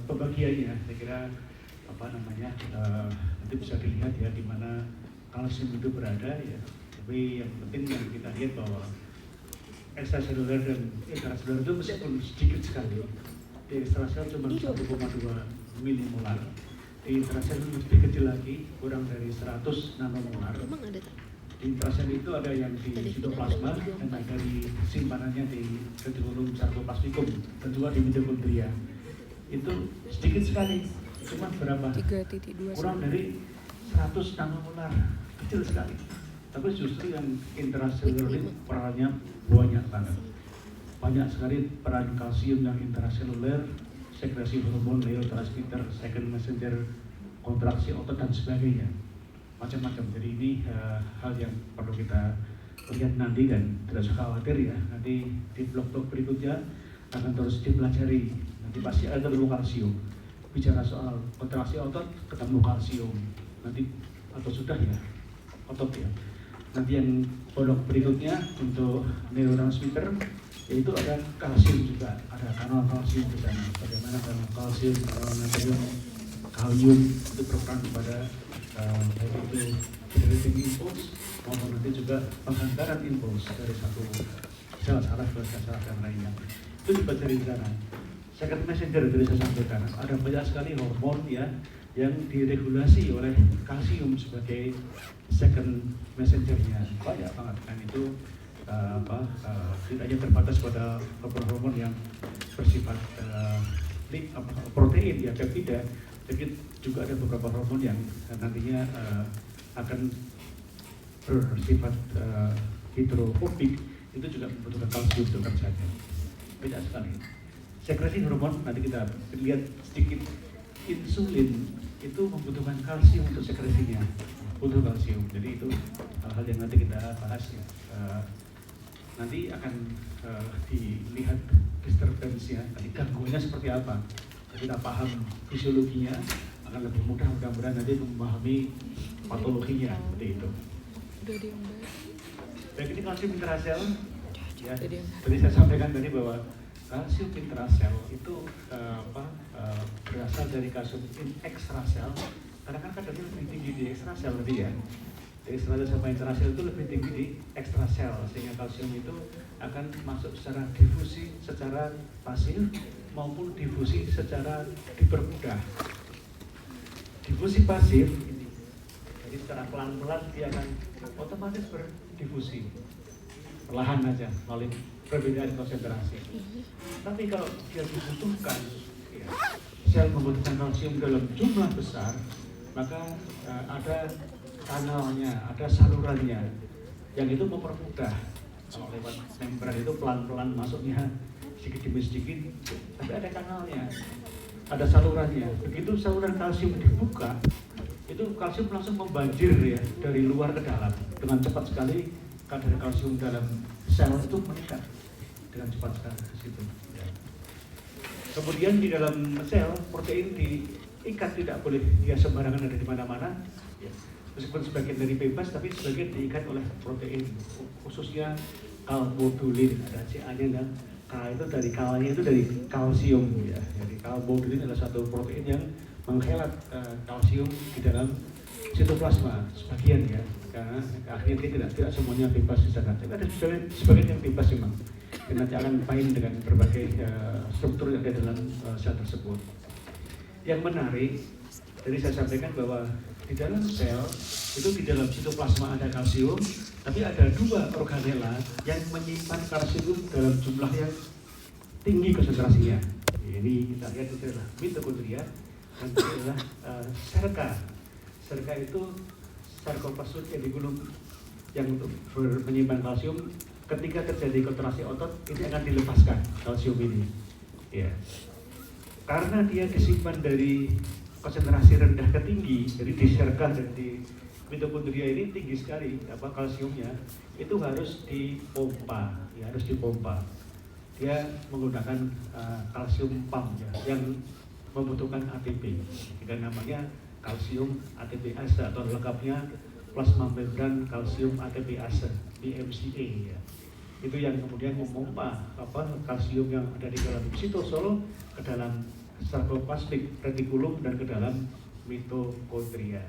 pembagiannya, saya kira nanti bisa dilihat ya di mana kalsium itu berada ya. Tapi yang penting yang kita lihat bahwa ekstraseluler dan intraseluler itu meskipun sedikit sekali, di ekstrasel cuma 1,2 milimolar, di intrasel lebih kecil lagi, kurang dari 100 nanomolar. Di intrasel itu ada yang di sitoplasma dan ada di simpanannya di retikulum sarkoplasmikum dan juga di mitokondria. Itu sedikit sekali, cuma berapa? Kurang dari 100 nanomolar, kecil sekali. Tapi justru yang intraseluler ini perannya banyak banget. Banyak sekali peran kalsium yang intraseluler, sekresi hormon, neurotransmitter, second messenger, kontraksi otot dan sebagainya. Macam-macam. Jadi ini hal yang perlu kita lihat nanti dan tidak usah khawatir ya. Nanti di blog-blog berikutnya akan terus dipelajari. Nanti pasti ada ketemu kalsium. Bicara soal kontraksi otot, ketemu kalsium. Nanti atau sudah ya, otot ya. Nanti yang pondok berikutnya untuk neurotransmitter, yaitu ada kalsium juga, ada kanal kalsium di sana. Bagaimana kanal kalsium, kanal natrium, kalium itu berperan kepada baik itu generating impulse maupun nanti juga penghantaran impulse dari satu sel saraf ke sel saraf yang lainnya. Itu dipelajari di sana. Second messenger dari saya sampaikan, ada banyak sekali hormon ya yang diregulasi oleh kalsium sebagai second messengernya, banyak banget kan itu tidak hanya terbatas pada hormon yang bersifat protein ya peptida, tapi juga ada beberapa hormon yang nantinya akan bersifat hidrofobik, itu juga membutuhkan kalsium untuk kerjanya. Banyak sekali. Sekresi hormon nanti kita lihat sedikit. Insulin itu membutuhkan kalsium untuk sekresinya, butuh kalsium. Jadi itu hal yang nanti kita bahas ya. Nanti akan dilihat disturbance-nya, gangguannya seperti apa. Kita paham fisiologinya akan lebih mudah mudah-mudahan nanti memahami patologinya seperti itu. Baik, ini kalsium intrasel. Ya, tadi saya sampaikan tadi bahwa kalsium intrasel itu berasal dari kalsium ekstrasel, karena kan kadarnya lebih tinggi di ekstrasel tadi ya. Di ekstrasel sama intrasel itu lebih tinggi di ekstrasel, sehingga kalsium itu akan masuk secara difusi secara pasif maupun difusi secara dipermudah. Difusi pasif ini, jadi secara pelan-pelan dia akan otomatis berdifusi, perlahan aja melalui perbedaan konsentrasi. Tapi kalau dia dibutuhkan, ya, sel membutuhkan kalsium dalam jumlah besar, maka ada kanalnya, ada salurannya, yang itu mempermudah. Kalau lewat membran itu pelan-pelan masuknya sedikit demi sedikit, tapi ada kanalnya, ada salurannya. Begitu saluran kalsium dibuka, itu kalsium langsung membanjir ya dari luar ke dalam dengan cepat sekali. Kadar kalsium dalam sel itu meningkat dengan cepat sekali ke situ. Ya. Kemudian di dalam sel protein diikat, tidak boleh dia sembarangan ada di mana-mana. Ya. Meskipun sebagian dari bebas, tapi sebagian diikat oleh protein, khususnya kalmodulin. Ada CA-nya dan K itu dari kalanya itu dari kalsium. Ya. Jadi kalmodulin adalah satu protein yang menghelat kalsium di dalam sitoplasma sebagian ya, karena akhirnya tidak semuanya bebas di sana. Tapi ada sebagian yang bebas memang. Dan nanti akan main dengan berbagai struktur yang ada dalam sel tersebut. Yang menarik, tadi saya sampaikan bahwa di dalam sel itu di dalam sitoplasma ada kalsium, tapi ada dua organela yang menyimpan kalsium dalam jumlah yang tinggi konsentrasinya. Ini kita lihat itu adalah mitokondria dan itu adalah serka. Serka itu sarkoplasmid retikulum yang untuk menyimpan kalsium. Ketika terjadi kontraksi otot, ini akan dilepaskan kalsium ini. Ya. Karena dia disimpan dari konsentrasi rendah ke tinggi, jadi di serka dan di mitokondria ini tinggi sekali kalsiumnya, itu harus dipompa, ya harus dipompa. Dia menggunakan kalsium pump ya, yang membutuhkan ATP. Jadi namanya kalsium ATPase atau lengkapnya plasma membran kalsium ATPase, PMCA ya. Itu yang kemudian memompa kalsium yang ada di dalam sitosol ke dalam sarcoplasmic reticulum dan ke dalam mitokondria.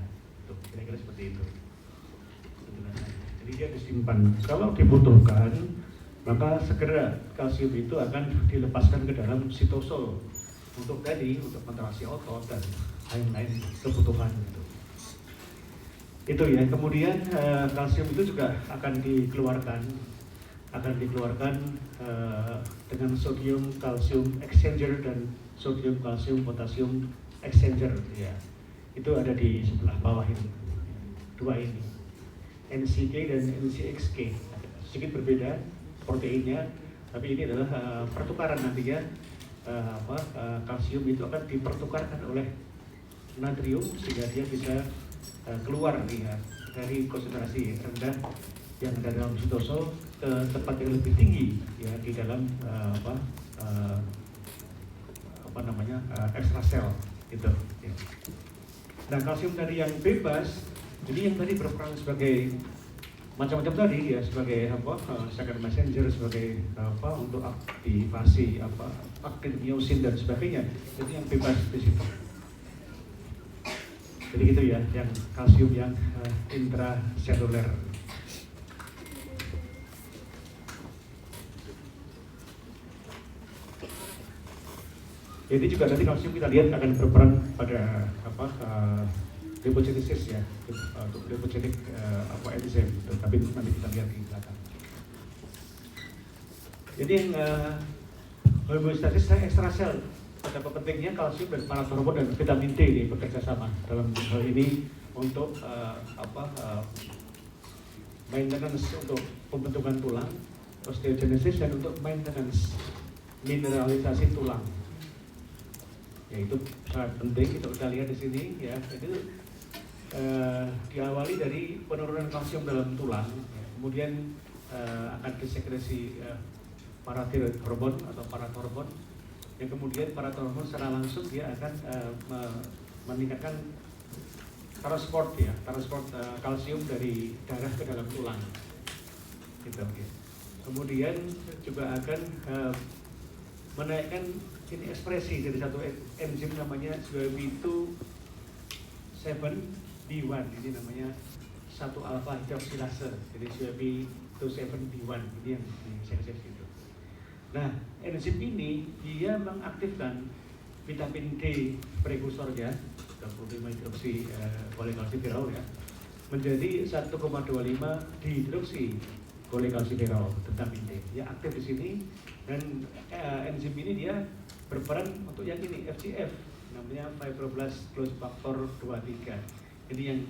Tuh, kira-kira seperti itu. Jadi dia disimpan. Kalau dibutuhkan, maka segera kalsium itu akan dilepaskan ke dalam sitosol untuk kontraksi otot dan lain-lain kebutuhan itu. Itu ya. Kemudian kalsium itu juga akan dikeluarkan dengan sodium kalsium exchanger dan sodium kalsium potasium exchanger ya. Itu ada di sebelah bawah ini. Dua ini. NCK dan NCXK. Sedikit berbeda proteinnya, tapi ini adalah pertukaran nantinya kalsium itu akan dipertukarkan oleh natrium sehingga dia bisa keluar ya, dari konsentrasi rendah yang ada dalam sitosol ke tempat yang lebih tinggi ya di dalam ekstrasel gitu ya. Nah, kalsium tadi yang bebas, jadi yang tadi berperan sebagai macam-macam tadi ya, sebagai second messenger, sebagai untuk aktivasi aktin miosin dan sebagainya, itu yang bebas di situ. Jadi gitu ya, yang kalsium yang intraseluler. Jadi juga nanti kalsium kita lihat akan berperan pada lipogenesis ya, untuk lipogenik enzim, tapi nanti kita lihat di belakang. Jadi yang homeostasis ekstrasel, betapa pentingnya kalsium dan parathormon dan vitamin D ini bekerja sama dalam hal ini untuk maintenance untuk pembentukan tulang, osteogenesis, dan untuk maintenance mineralisasi tulang. Ya, itu sangat penting, kita lihat di sini ya. Itu diawali dari penurunan kalsium dalam tulang, ya. Kemudian akan disekresi parathyroid hormon atau parathormon, yang kemudian parathormon secara langsung dia akan meningkatkan transport kalsium dari darah ke dalam tulang gitu, ya. Kemudian juga akan menaikkan ini ekspresi dari satu enzim namanya CYP27B1, ini namanya 1-alpha hidroksilase, jadi CYP27B1 ini yang disekresi itu. Nah, enzim ini dia mengaktifkan vitamin D prekursornya 25 hidroksi kolekalsiferol ya, menjadi 1,25 dihidroksi kolekalsiferol vitamin D. Ya, aktif di sini, dan enzim ini dia berperan untuk yang ini FGF, namanya fibroblast growth factor 23. Ini yang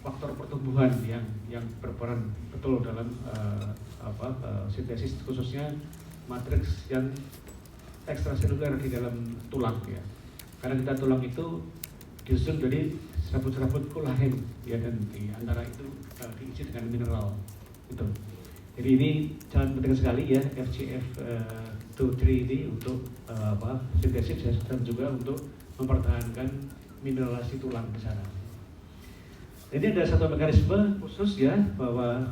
faktor pertumbuhan yang berperan betul dalam sintesis, khususnya matriks yang ekstraseluler di dalam tulang ya. Karena kita tulang itu disusun dari serabut-serabut kolagen ya, dan di antara itu diisi dengan mineral itu. Jadi ini sangat penting sekali ya, FGF23 ini untuk sintesis dan juga untuk mempertahankan mineralisasi tulang di sana. Jadi ada satu mekanisme khusus ya, bahwa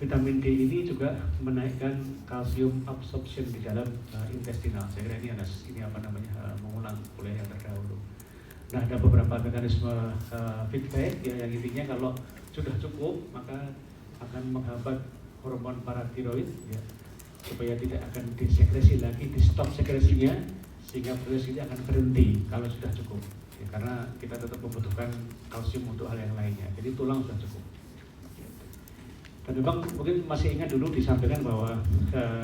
vitamin D ini juga menaikkan kalsium absorption di dalam intestinal. Saya kira ini mengulang kuliah yang terdahulu. Nah, ada beberapa mekanisme feedback ya, yang intinya kalau sudah cukup maka akan menghambat hormon parathyroid ya, supaya tidak akan disekresi lagi, di stop sekresinya, sehingga proses ini akan berhenti kalau sudah cukup ya, karena kita tetap membutuhkan kalsium untuk hal yang lainnya. Jadi tulang sudah cukup. Dan memang mungkin masih ingat dulu disampaikan bahwa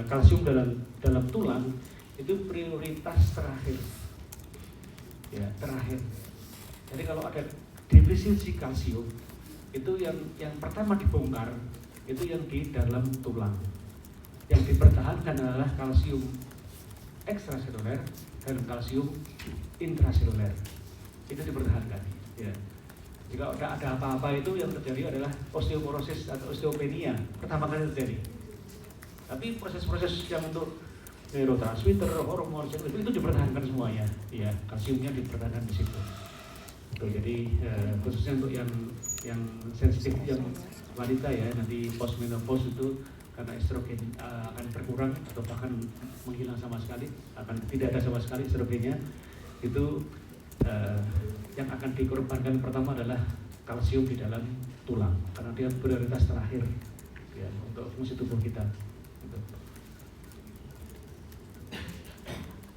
kalsium dalam tulang itu prioritas terakhir ya, terakhir. Jadi kalau ada defisiensi kalsium itu yang pertama dibongkar itu yang di dalam tulang. Yang dipertahankan adalah kalsium ekstraseluler dan kalsium intraseluler. Itu dipertahankan ya. Jika ada apa-apa itu yang terjadi adalah osteoporosis atau osteopenia pertama kali terjadi. Tapi proses-proses yang untuk neurotransmitter, hormon, itu dipertahankan semuanya. Ya, kalsiumnya dipertahankan di situ. Tuh, jadi khususnya untuk yang sensitif, yang wanita ya, nanti post menopause itu karena estrogen akan berkurang atau bahkan menghilang sama sekali, akan tidak ada sama sekali estrogennya. itu yang akan dikorbankan pertama adalah kalsium di dalam tulang, karena dia prioritas terakhir ya untuk fungsi tubuh kita.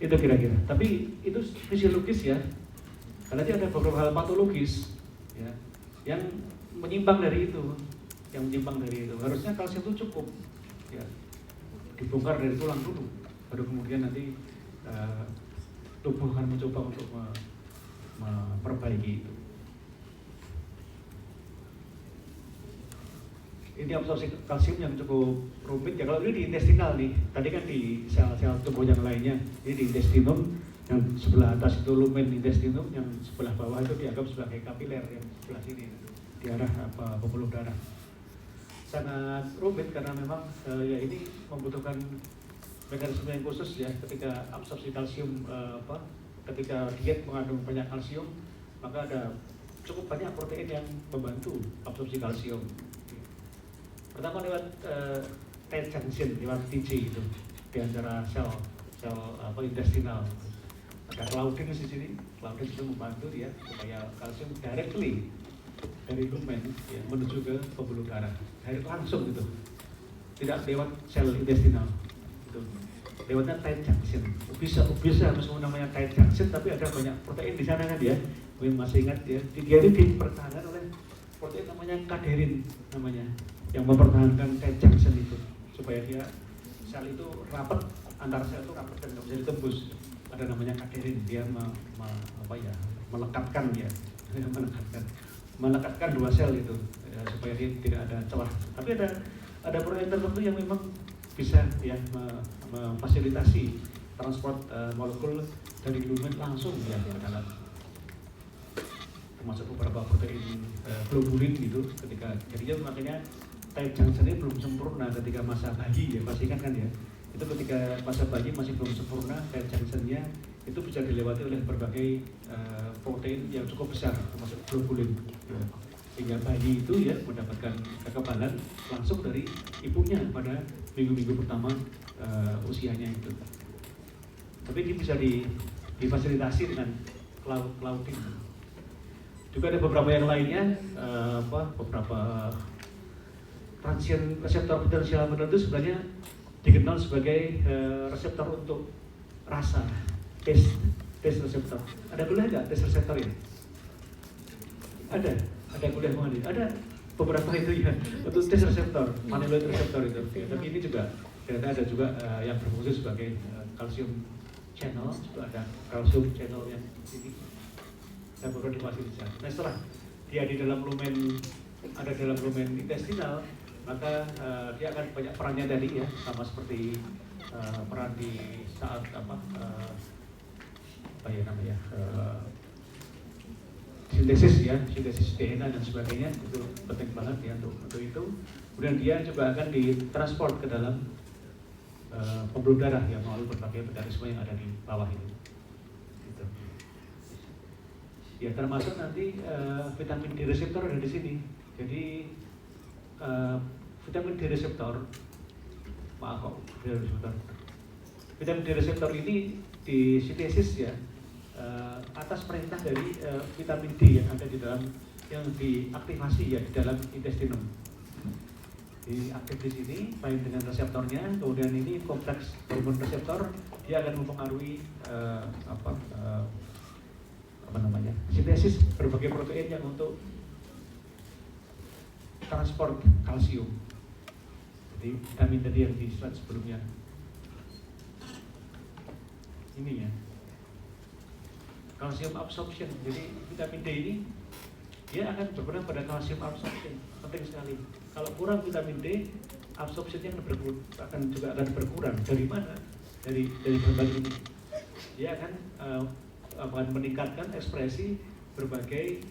Itu kira-kira. Tapi itu fisiologis ya, karena dia ada beberapa hal patologis ya yang menyimpang dari itu, harusnya kalsium itu cukup ya, dibongkar dari tulang dulu, baru kemudian nanti tubuh akan mencoba untuk memperbaiki itu. Ini absorpsi kalsium yang cukup rumit ya. Kalau ini di intestinal nih, tadi kan di sel-sel tubuh yang lainnya, ini di intestinum, yang sebelah atas itu lumen intestinum, yang sebelah bawah itu dianggap sebagai kapiler, yang sebelah sini di arah pembuluh darah. Sangat rumit karena memang ya ini membutuhkan mekanisme yang khusus ya, ketika absorpsi kalsium ketika diet mengandung banyak kalsium, maka ada cukup banyak protein yang membantu absorpsi kalsium. Pertama lewat tight junction, lewat TJ itu di antara sel intestinal. Ada Claudin di sini, Claudin itu membantu ya supaya kalsium directly dari lumen ya, menuju ke pembuluh darah, langsung gitu, tidak lewat sel intestinal, gitu. Lewatnya tight junction. Bisa meskipun namanya tight junction, tapi ada banyak protein di sana kan ya. Mungkin masih ingat ya, dia itu dipertahankan oleh protein namanya kaderin namanya, yang mempertahankan tight junction itu supaya dia sel itu rapat, antar sel itu rapat dan nggak bisa ditembus. Ada namanya kaderin, dia melekatkan ya, melekatkan dua sel itu ya, supaya dia tidak ada celah. Tapi ada protein tertentu yang memang bisa ya memfasilitasi transport molekul dari lumen langsung ya ke dalam, termasuk beberapa protein globulin gitu. Ketika jadinya makanya tight junction ini belum sempurna ketika masa bayi ya, pasti kan ya, itu ketika masa bayi masih belum sempurna tight junctionnya, itu bisa dilewati oleh berbagai protein yang cukup besar termasuk globulin ya. Sehingga bayi itu ya mendapatkan kekebalan langsung dari ibunya pada minggu-minggu pertama usianya itu. Tapi ini bisa difasilitasi dengan Claudin. Juga ada beberapa yang lainnya, beberapa transien reseptor potensial tertentu sebenarnya dikenal sebagai reseptor untuk rasa, taste reseptor. Ada kuliah nggak taste reseptor ya? Ada kuliah mengenai, ada beberapa itu ya untuk taste reseptor, myeloid reseptor itu. Ya, tapi ini juga ternyata ada juga yang berfungsi sebagai calcium channel, juga ada calcium channel yang ini yang baru difasilitasi. Nah setelah dia di dalam lumen, ada dalam lumen intestinal, maka dia akan banyak perannya tadi ya, sama seperti peran di saat sintesis DNA dan sebagainya, itu penting banget ya untuk itu. Kemudian dia juga akan ditransport ke dalam pembuluh darah yang melalui berbagai mekanisme yang ada di bawah ini. Gitu. Ya termasuk nanti vitamin D reseptor ada di sini. Jadi vitamin D reseptor, vitamin D reseptor ini disintesis ya atas perintah dari vitamin D yang ada di dalam, yang diaktifasi ya di dalam intestinum. Diaktif di sini main dengan reseptornya, kemudian ini kompleks hormon reseptor, dia akan mempengaruhi sintesis berbagai protein yang untuk transport kalsium. Jadi vitamin tadi yang di slide sebelumnya ini ya, calcium absorption. Jadi vitamin D ini dia akan berperan pada calcium absorption, penting sekali. Kalau kurang vitamin D, absorptionnya akan berkurang. Dari mana? Dari bahan ini. Dia akan meningkatkan ekspresi berbagai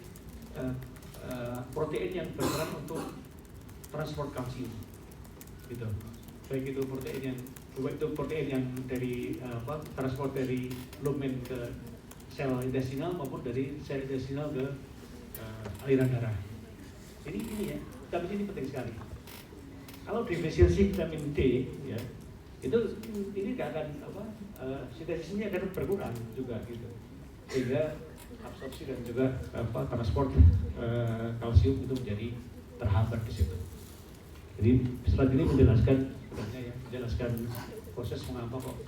protein yang berperan untuk transport kalsium, gitu. Baik itu protein yang dari transport dari lumen ke sel intestinal maupun dari sel intestinal ke aliran darah. Ini ya, vitamin ini penting sekali. Kalau defisiensi vitamin D ya, ini nggak akan sintesisnya akan berkurang juga gitu. sehingga absorpsi dan juga transport kalsium itu menjadi terhambat di situ. Jadi slide ini menjelaskan sebenarnya ya, menjelaskan proses mengapa kok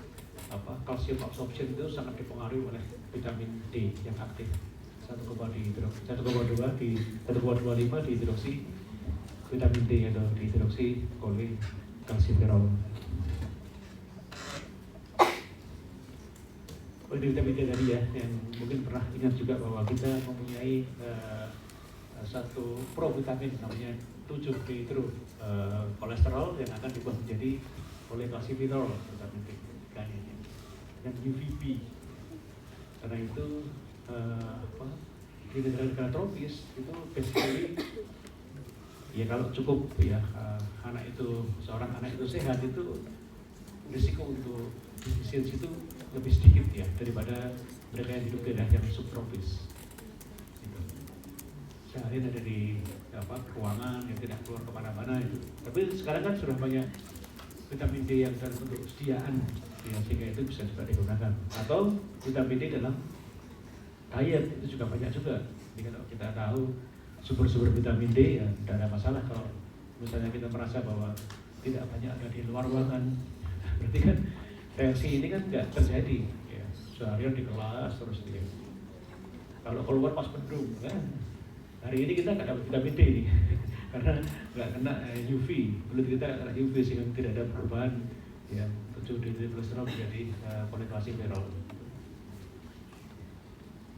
kalsium absorption itu sangat dipengaruhi oleh vitamin D yang aktif 1,25 dihidroksi vitamin D atau dihidroksi kalsiferol. Vitamin D tadi ya, yang mungkin pernah ingat juga bahwa kita mempunyai satu provitamin namanya 7-hidro kolesterol yang akan diubah menjadi kolekalsiferol vitamin D dan UVB. Karena itu di negara-negara tropis itu basically ya kalau cukup ya seorang anak itu sehat itu risiko untuk defisiensi itu lebih sedikit ya daripada mereka yang hidup di daerah yang subtropis. Seharian ada di ruangan yang tidak keluar kemana-mana itu. Tapi sekarang kan sudah banyak vitamin D yang dalam bentuk sediaan ya, sehingga itu bisa juga digunakan. Atau vitamin D dalam diet itu juga banyak juga. Jadi kalau kita tahu sumber-sumber vitamin D ya tidak ada masalah. Kalau misalnya kita merasa bahwa tidak banyak ada di luar ruangan, berarti kan reaksi ini kan nggak terjadi ya. Seharian di kelas terus dia. Kalau keluar pas mendung kan, hari ini kita nggak dapat vitamin D nih karena nggak kena UV, kulit kita nggak kena UV sehingga tidak ada perubahan ya 7-hidrokolesterol kolesterol menjadi kolekalsiferol.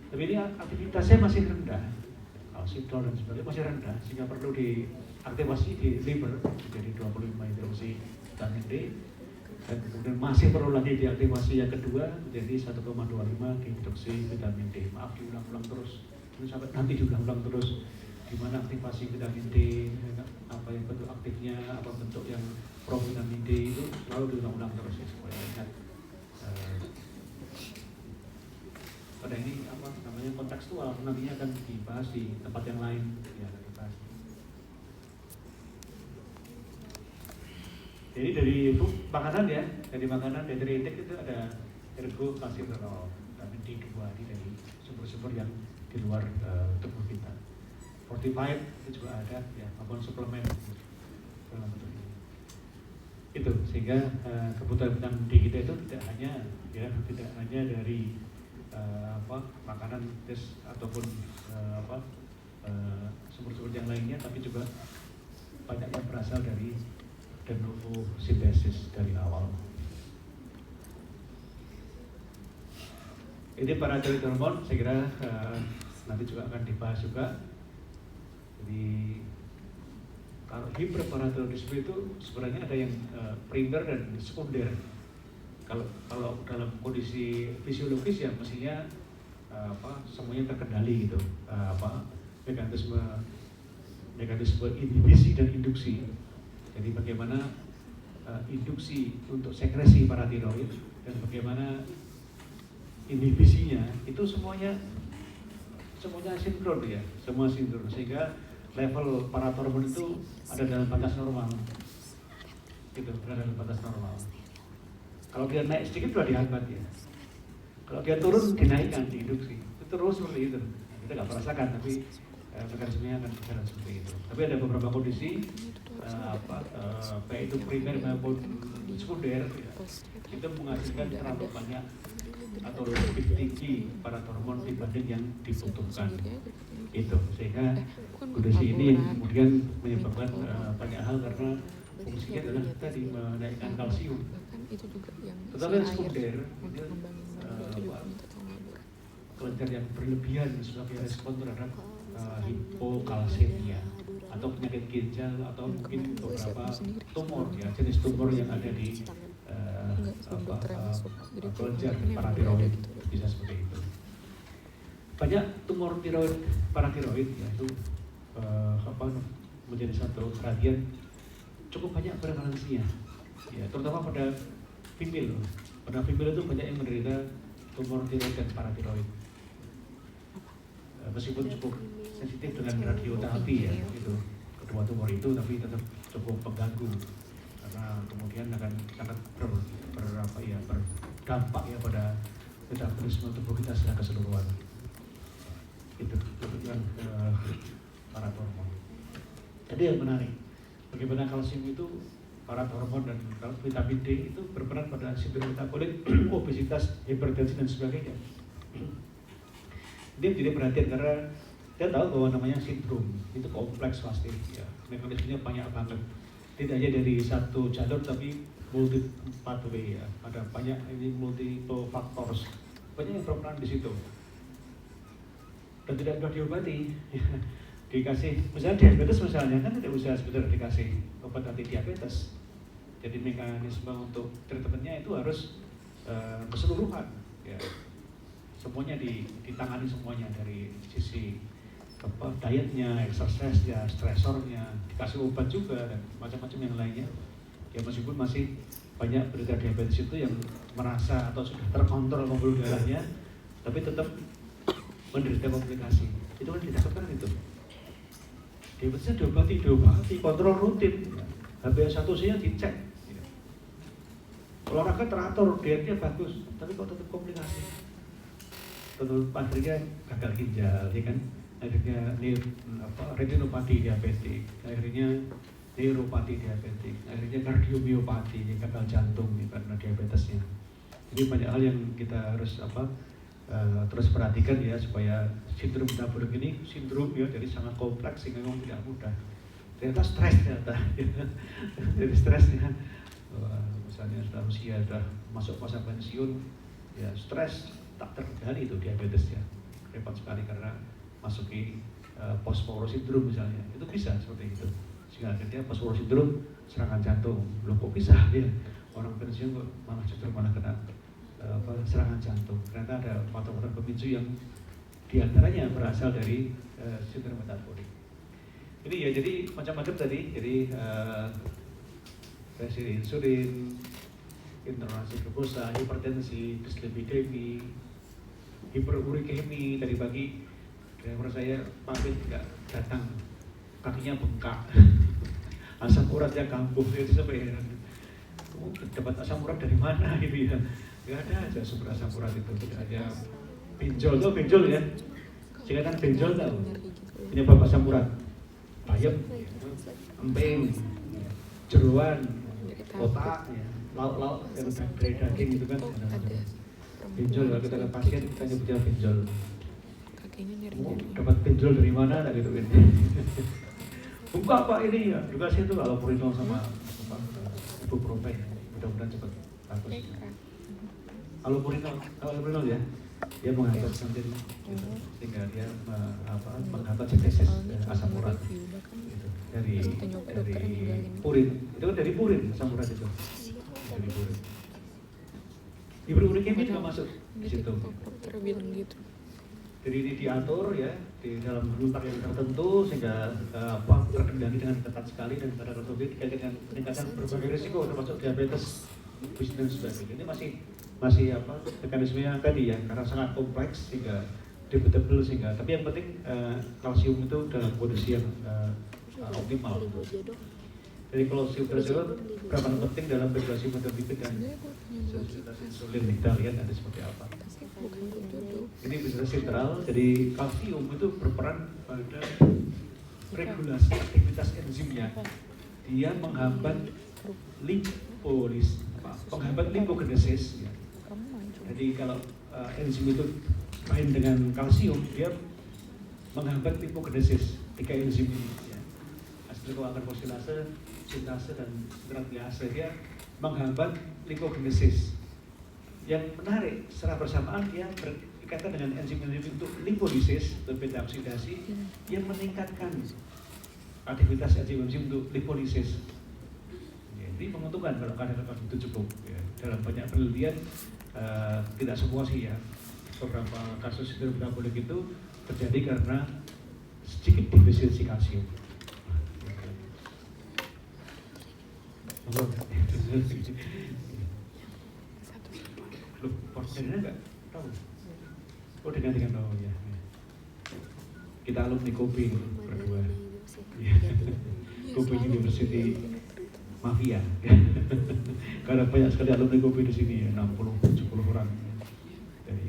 Tapi ini aktivitasnya masih rendah, kalsium dan sebagainya masih rendah sehingga perlu diaktifasi di liver menjadi 25 hidroksi vitamin D. Dan kemudian masih perlu lagi diaktifasi yang kedua menjadi 1,25 dihidroksi vitamin D. Maaf diulang-ulang terus, ini sampai nanti diulang-ulang terus gimana aktivasi vitamin D, apa yang bentuk aktifnya, apa bentuk yang provitamin D itu selalu diulang-ulang terus ya supaya ingat. Pada ini apa namanya kontekstual, nantinya akan dibahas di tempat yang lain ya. Jadi dari makanan ya, dari makanan dehydrated itu ada ergokalsiferol, vitamin D2 ini dari sumber-sumber yang di luar tubuh kita. Fortified itu juga ada ya, maupun suplemen dalam bentuk ini. Itu sehingga kebutuhan vitamin D kita itu tidak hanya dari makanan ataupun sumber-sumber yang lainnya, tapi juga banyak yang berasal dari de novo sintesis dari awal. Ini paratiroid hormon, saya kira nanti juga akan dibahas juga. Jadi kalau hiperparatiroidisme itu sebenarnya ada yang primer dan sekunder. Kalau dalam kondisi fisiologis ya mestinya semuanya terkendali gitu. Mekanisme inhibisi dan induksi. Jadi bagaimana induksi untuk sekresi paratiroid dan bagaimana inhibisinya itu semuanya sinkron ya, semua sinkron sehingga level parathormon itu ada dalam batas normal. Gitu, berada dalam batas normal. Kalau dia naik sedikit sudah dihambat ya. Kalau dia turun dinaikkan diinduksi. Itu terus seperti itu. Kita nggak merasakan tapi mekanismenya akan berjalan seperti itu. Tapi ada beberapa kondisi baik itu primer maupun sekunder ya, itu menghasilkan terlalu banyak atau lebih tinggi parathormon dibanding yang dibutuhkan itu, sehingga kondisi ini kemudian menyebabkan banyak hal karena fungsinya adalah tadi menaikkan kalsium. Tetapi sekunder kelenjar yang berlebihan sebagai respon terhadap hipokalsemia atau penyakit ginjal atau mungkin beberapa tumor ya, jenis tumor yang ada di kelenjar paratiroid bisa seperti itu. Banyak tumor tiroid paratiroid yaitu menjadi satu perhatian cukup banyak prevalensinya ya, terutama pada female. Pada female itu banyak yang menderita tumor tiroid dan paratiroid. Meskipun cukup sensitif dengan radioterapi ya, itu kedua tumor itu, tapi tetap cukup mengganggu karena kemudian akan sangat berdampak ya pada metabolisme tubuh kita secara keseluruhan. Itu kebutuhan para hormon. Jadi yang menarik, bagaimana kalsium itu para hormon dan vitamin D itu berperan pada sindrom metabolik, obesitas, hipertensi dan sebagainya. Dia menjadi perhatian karena dia tahu bahwa namanya sindrom itu kompleks pasti, ya. Mekanismenya banyak banget. Tidak hanya dari satu jalur tapi multi pathway, ya. Ada banyak ini multiple factors, banyak yang berperan di situ. Dan tidak mudah diobati. Dikasih, misalnya diabetes misalnya kan tidak usah sebenarnya dikasih obat anti diabetes. Jadi mekanisme untuk treatmentnya itu harus keseluruhan, ya. Semuanya ditangani semuanya dari sisi dietnya, exercise-nya, stresornya, dikasih obat juga dan macam-macam yang lainnya. Ya meskipun masih banyak penderita diabetes itu yang merasa atau sudah terkontrol pembuluh darahnya, tapi tetap menderita komplikasi. Itu kan ditakutkan itu. Diabetesnya diobati, kontrol rutin. HbA1c-nya dicek. Olahraga teratur, dietnya bagus, tapi kok tetap komplikasi. Tentu akhirnya gagal ginjal, ya kan? Akhirnya retinopati diabetik, akhirnya neuropati diabetik, akhirnya kardiomiopati, gagal jantung ya, karena diabetesnya. Jadi banyak hal yang kita harus terus perhatikan ya, supaya sindrom metabolik ini sindrom ya, jadi sangat kompleks sehingga memang tidak mudah. Ternyata stres ternyata, jadi stresnya, misalnya sudah usia sudah masuk masa pensiun, ya stres tak terkendali itu diabetes ya, repot sekali karena masuki post-Moro syndrome misalnya, itu bisa seperti itu. Sehingga akhirnya post-Moro syndrome serangan jantung, loh kok bisa ya, orang pensiun kok malah justru malah kena serangan jantung. Ternyata ada faktor-faktor pemicu yang diantaranya berasal dari sindrom metabolik. Ini ya jadi macam-macam tadi, jadi resistensi insulin, intoleransi glukosa, hipertensi, dislipidemi, hiperurikemi. Tadi pagi driver saya pamit nggak datang, kakinya bengkak, asam uratnya kambuh, itu sampai heran. Kamu dapat asam urat dari mana gitu ya? Nggak ada aja sumber asam urat itu, tidak ada. Benjol tuh benjol ya, singkatan benjol tahu penyebab asam urat, bayam, emping, jeruan, otak, ya. Lauk-lauk yang dari daging itu kan benjol. Kalau kita ke pasien kita nyebutnya benjol. Dapat benjol dari mana? Nah gitu kan. Buka pak ini ya, juga sih itu kalau purinol sama ibuprofen, mudah-mudahan cepat bagus. Kalau purinol ya, dia menghambat sentin, gitu. Sehingga dia menghambat sintesis asam urat gitu. dari purin, itu kan dari purin asam urat itu. Dari purin. Hiperurikemi juga masuk di situ. Dokter bilang gitu. Jadi ini diatur ya di dalam bentuk yang tertentu sehingga terkendali dengan ketat sekali dan pada tertentu dengan peningkatan berbagai risiko termasuk diabetes, obesitas dan sebagainya. Ini masih mekanismenya tadi ya, karena sangat kompleks sehingga debatable sehingga. Tapi yang penting kalsium itu dalam kondisi yang optimal. Jadi kalau kalsium berapa penting dalam regulasi motor-lipid dan sensibilitas insulin, kita lihat ada seperti apa. Ini bisa sentral, jadi kalsium itu berperan pada regulasi aktivitas enzimnya. Dia menghambat penghambat lipogenesis. Ya. Jadi kalau enzim itu main dengan kalsium, dia menghambat lipogenesis tiga enzim ini. Ya. Asetilkoakan fosfilase, sintase dan transferase, dia menghambat lipogenesis. Yang menarik, secara bersamaan dia berkaitan dengan enzim-enzim untuk lipolisis atau beta oksidasi yang meningkatkan aktivitas enzim-enzim untuk lipolisis. Jadi menguntungkan kalau kadar itu cukup. Ya. Dalam banyak penelitian, tidak semua sih ya, beberapa kasus sindrom metabolik itu terjadi karena sedikit defisiensi kalsium. Loh, porsinya nggak tahu. Oh, dengan tahu ya. Kita alumni Kopi berdua. Kopi University Mafia. Karena banyak sekali alumni Kopi di sini ya, 60-70 orang dari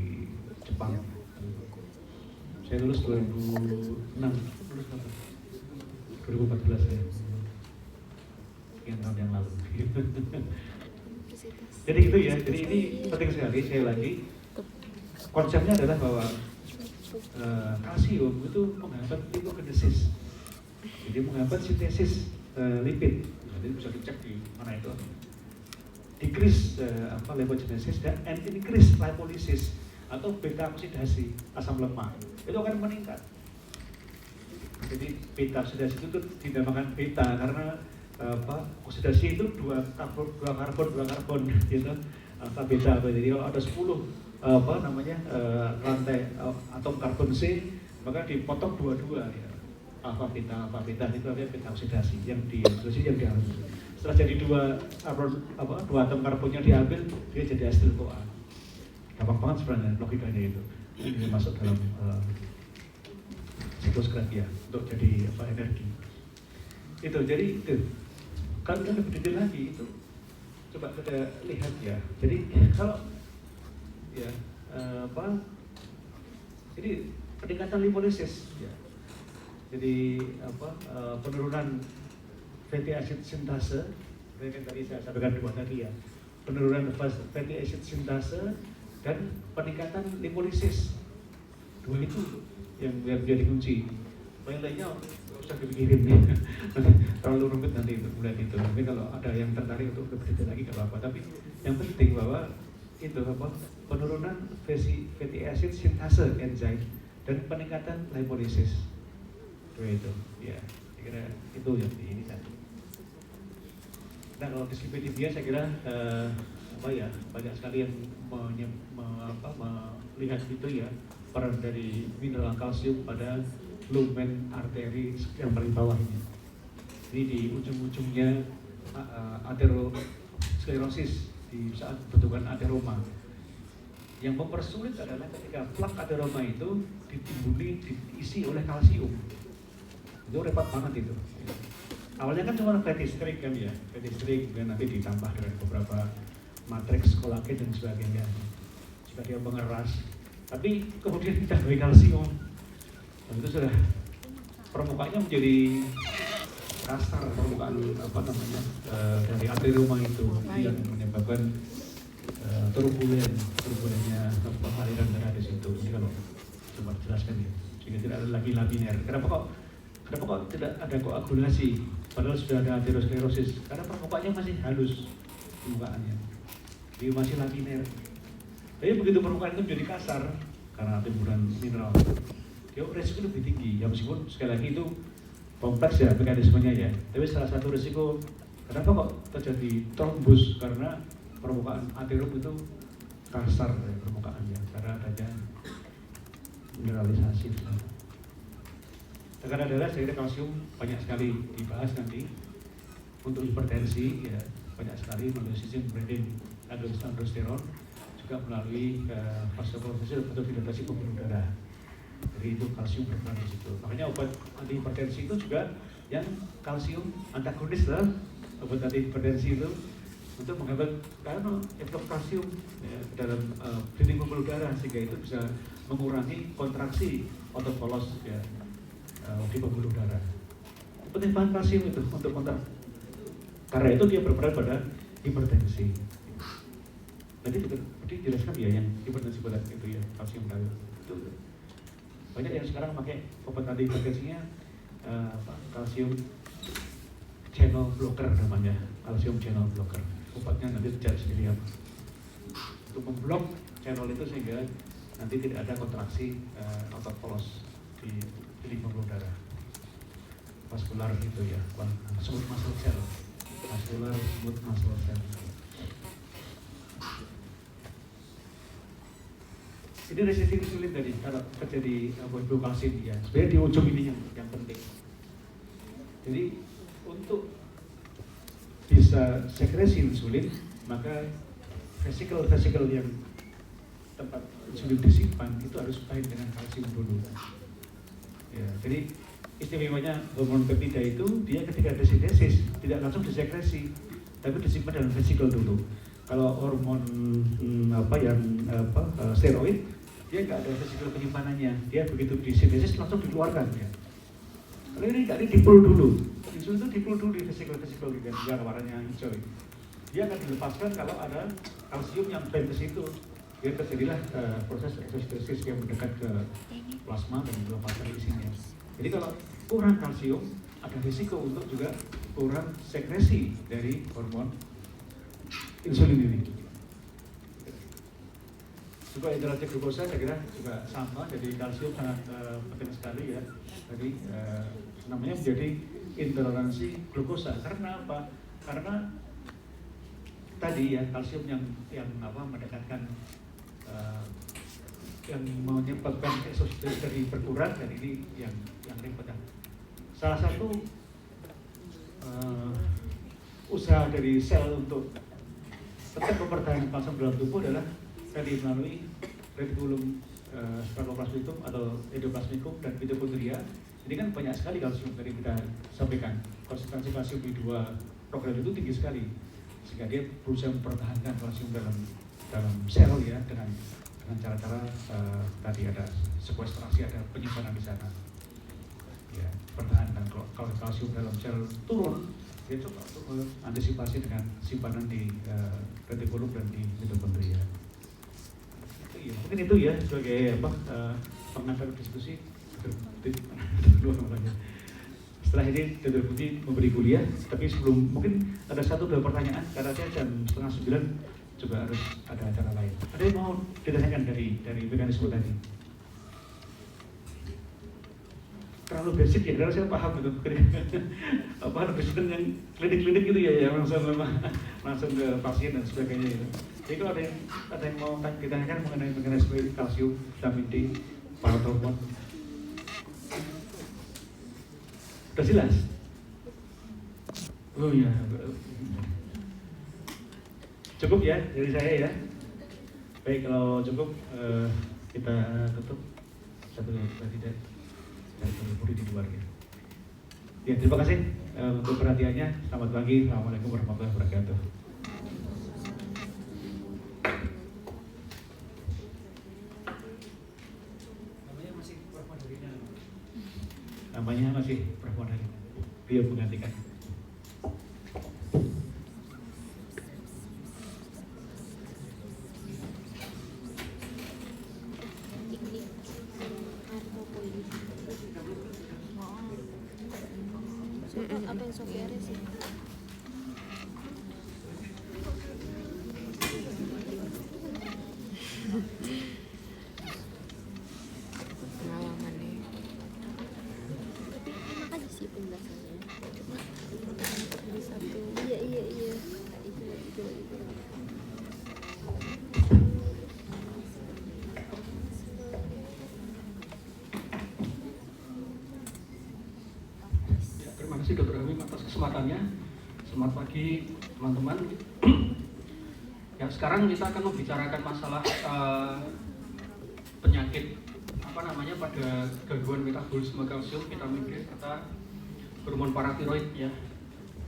Saya lulus 2006, lulus berapa? 2014 ya. Sekian tahun yang lalu. Jadi gitu ya, jadi ini penting sekali, sekali lagi konsepnya adalah bahwa kalsium itu menghambat lipogenesis, jadi menghambat sintesis lipid. Jadi bisa dicek di mana itu, decrease lipogenesis dan increase lipolysis atau beta oksidasi asam lemak itu akan meningkat. Jadi beta oksidasi itu dinamakan beta karena oksidasi itu dua karbon gitu, alfa beta. Jadi kalau ada 10 rantai atom karbon C, maka dipotong dua ya, alfa beta itu artinya beta oksidasi yang diambil. Setelah jadi dua atom karbonnya diambil, dia jadi asetil CoA. Gampang banget sebenarnya logikanya itu. Ini masuk dalam siklus Krebs ya, untuk jadi energi. Itu jadi itu. Kalau kita lebih detail lagi itu, coba kita lihat ya. Jadi kalau ya ini peningkatan lipolysis ya. Jadi penurunan fatty acid sintase, yang tadi saya sampaikan dua tadi ya, penurunan fatty acid sintase dan peningkatan lipolysis. Dua itu yang menjadi kunci. Yang lainnya usah dipikirin ya. Terlalu rumit nanti untuk melihat itu. Tapi kalau ada yang tertarik untuk lebih detail lagi nggak apa-apa. Tapi yang penting bahwa itu penurunan fatty acid sintase enzim dan peningkatan lipolysis. Itu ya, saya kira itu yang ini tadi. Nah kalau dislipidemia saya kira banyak sekali yang melihat itu ya, peran dari mineral kalsium pada lumen arteri yang paling bawah ini. Ini di ujung-ujungnya aterosklerosis di saat bentukan ateroma. Yang mempersulit adalah ketika plak ateroma itu ditimbuli, diisi oleh kalsium. Itu repot banget itu. Awalnya kan cuma fatty streak kan ya, fatty streak, kemudian nanti ditambah dengan beberapa matriks kolagen dan sebagainya supaya dia mengeras. Tapi kemudian ditambahi kalsium, dan itu sudah permukaannya menjadi kasar, permukaan dari ateroma itu yang menyebabkan turbulennya aliran darah di situ. Ini kalau coba jelaskan ya, sehingga tidak ada lagi laminer. Kenapa kok tidak ada koagulasi padahal sudah ada aterosklerosis? Karena permukaannya masih halus permukaannya, jadi masih laminer. Tapi begitu permukaan itu menjadi kasar karena timbulan mineral, dia resiko lebih tinggi. Ya meskipun sekali lagi itu kompleks ya mekanismenya ya. Tapi salah satu risiko kenapa kok terjadi trombus, karena permukaan aterom itu kasar ya, permukaannya karena adanya mineralisasi. Tekanan darah saya kira kalsium banyak sekali dibahas nanti. Untuk hipertensi ya banyak sekali melalui sistem branding aldosteron, juga melalui vasokonstriksi atau dilatasi pembuluh darah. Jadi itu kalsium berperan di situ. Makanya obat anti hipertensi itu juga yang kalsium antagonis lah, obat anti hipertensi itu untuk menghambat karena efek kalsium ya, dalam dinding pembuluh darah, sehingga itu bisa mengurangi kontraksi otot polos ya, di pembuluh darah. Penting banget kalsium itu untuk kontrak, karena itu dia berperan pada hipertensi. Tadi dijelaskan ya yang hipertensi berat itu ya, kalsium tadi. Banyak yang sekarang pakai obat anti hipertensinya kalsium channel blocker namanya, kalsium channel blocker. Obatnya nanti dicari sendiri apa untuk memblok channel itu sehingga nanti tidak ada kontraksi otot polos di pembuluh darah. Vaskular gitu ya, smooth muscle cell, vaskular smooth muscle cell. Ini resisten insulin tadi kalau terjadi kalsium ya. Sebenarnya di ujung ini yang penting. Jadi untuk bisa sekresi insulin, maka vesikel yang tempat insulin disimpan itu harus baik dengan kalsium dulu. Ya, jadi istimewanya hormon peptida itu dia ketika disintesis tidak langsung disekresi, tapi disimpan dalam vesikel dulu. Kalau hormon steroid dia nggak ada vesikel penyimpanannya, dia begitu disintesis langsung dikeluarkan ya. Kalau ini nggak dipul dulu, insulin itu dipul dulu di vesikel yang warnanya hijau. Dia akan dilepaskan kalau ada kalsium yang band ke situ, dia terjadilah proses eksostesis yang mendekat ke plasma dan melepaskan isinya. Jadi kalau kurang kalsium, ada risiko untuk juga kurang sekresi dari hormon insulin ini. Juga intoleransi glukosa saya kira juga sama, jadi kalsium sangat penting sekali ya. Jadi namanya menjadi intoleransi glukosa. Karena apa? Karena tadi ya kalsium yang mendekatkan yang menyebabkan eksostesis dari berkurang, dan ini yang repot. Salah satu usaha dari sel untuk tetap mempertahankan kalsium dalam tubuh adalah tadi melalui retikulum spermoplasmikum atau endoplasmikum dan mitokondria. Ini kan banyak sekali kalsium tadi kita sampaikan. Konsentrasi kalsium di dua program itu tinggi sekali, sehingga dia berusaha mempertahankan kalsium dalam sel ya, dengan cara-cara tadi ada sekuestrasi, ada penyimpanan di sana. Ya, pertahankan. Kalau kalsium dalam sel turun, dia coba untuk antisipasi dengan simpanan di retikulum dan di mitokondria. Ya, mungkin itu ya sebagai pengantar diskusi. Setelah ini Dr. Putih memberi kuliah, tapi sebelum mungkin ada 1-2 pertanyaan karena saya jam 8:30 juga harus ada acara lain. Ada yang mau ditanyakan dari mekanisme tadi? Terlalu basic ya, karena saya paham itu. Apa dosen yang klinik-klinik gitu ya, yang langsung ke pasien dan sebagainya itu. Jadi kalau ada yang mau ditanyakan mengenai mekanisme kalsium, vitamin D, para hormon, sudah jelas? Oh iya, cukup ya dari saya ya. Baik, kalau cukup kita tutup satu tadi dari murid di luar ya. Ya, terima kasih untuk perhatiannya. Selamat pagi, assalamualaikum warahmatullahi wabarakatuh. Namanya masih perempuan hari dia menggantikan. Apa yang sopir sih? Pengalaman nih. Tapi enak aja sih penjelasannya. Ada satu. Iya. Itu. Terima kasih Dr. Hamim atas kesempatannya. Selamat pagi teman-teman. Ya, sekarang kita akan membicarakan masalah penyakit pada gangguan metabolisme kalsium, vitamin D, serta hormon paratiroid ya.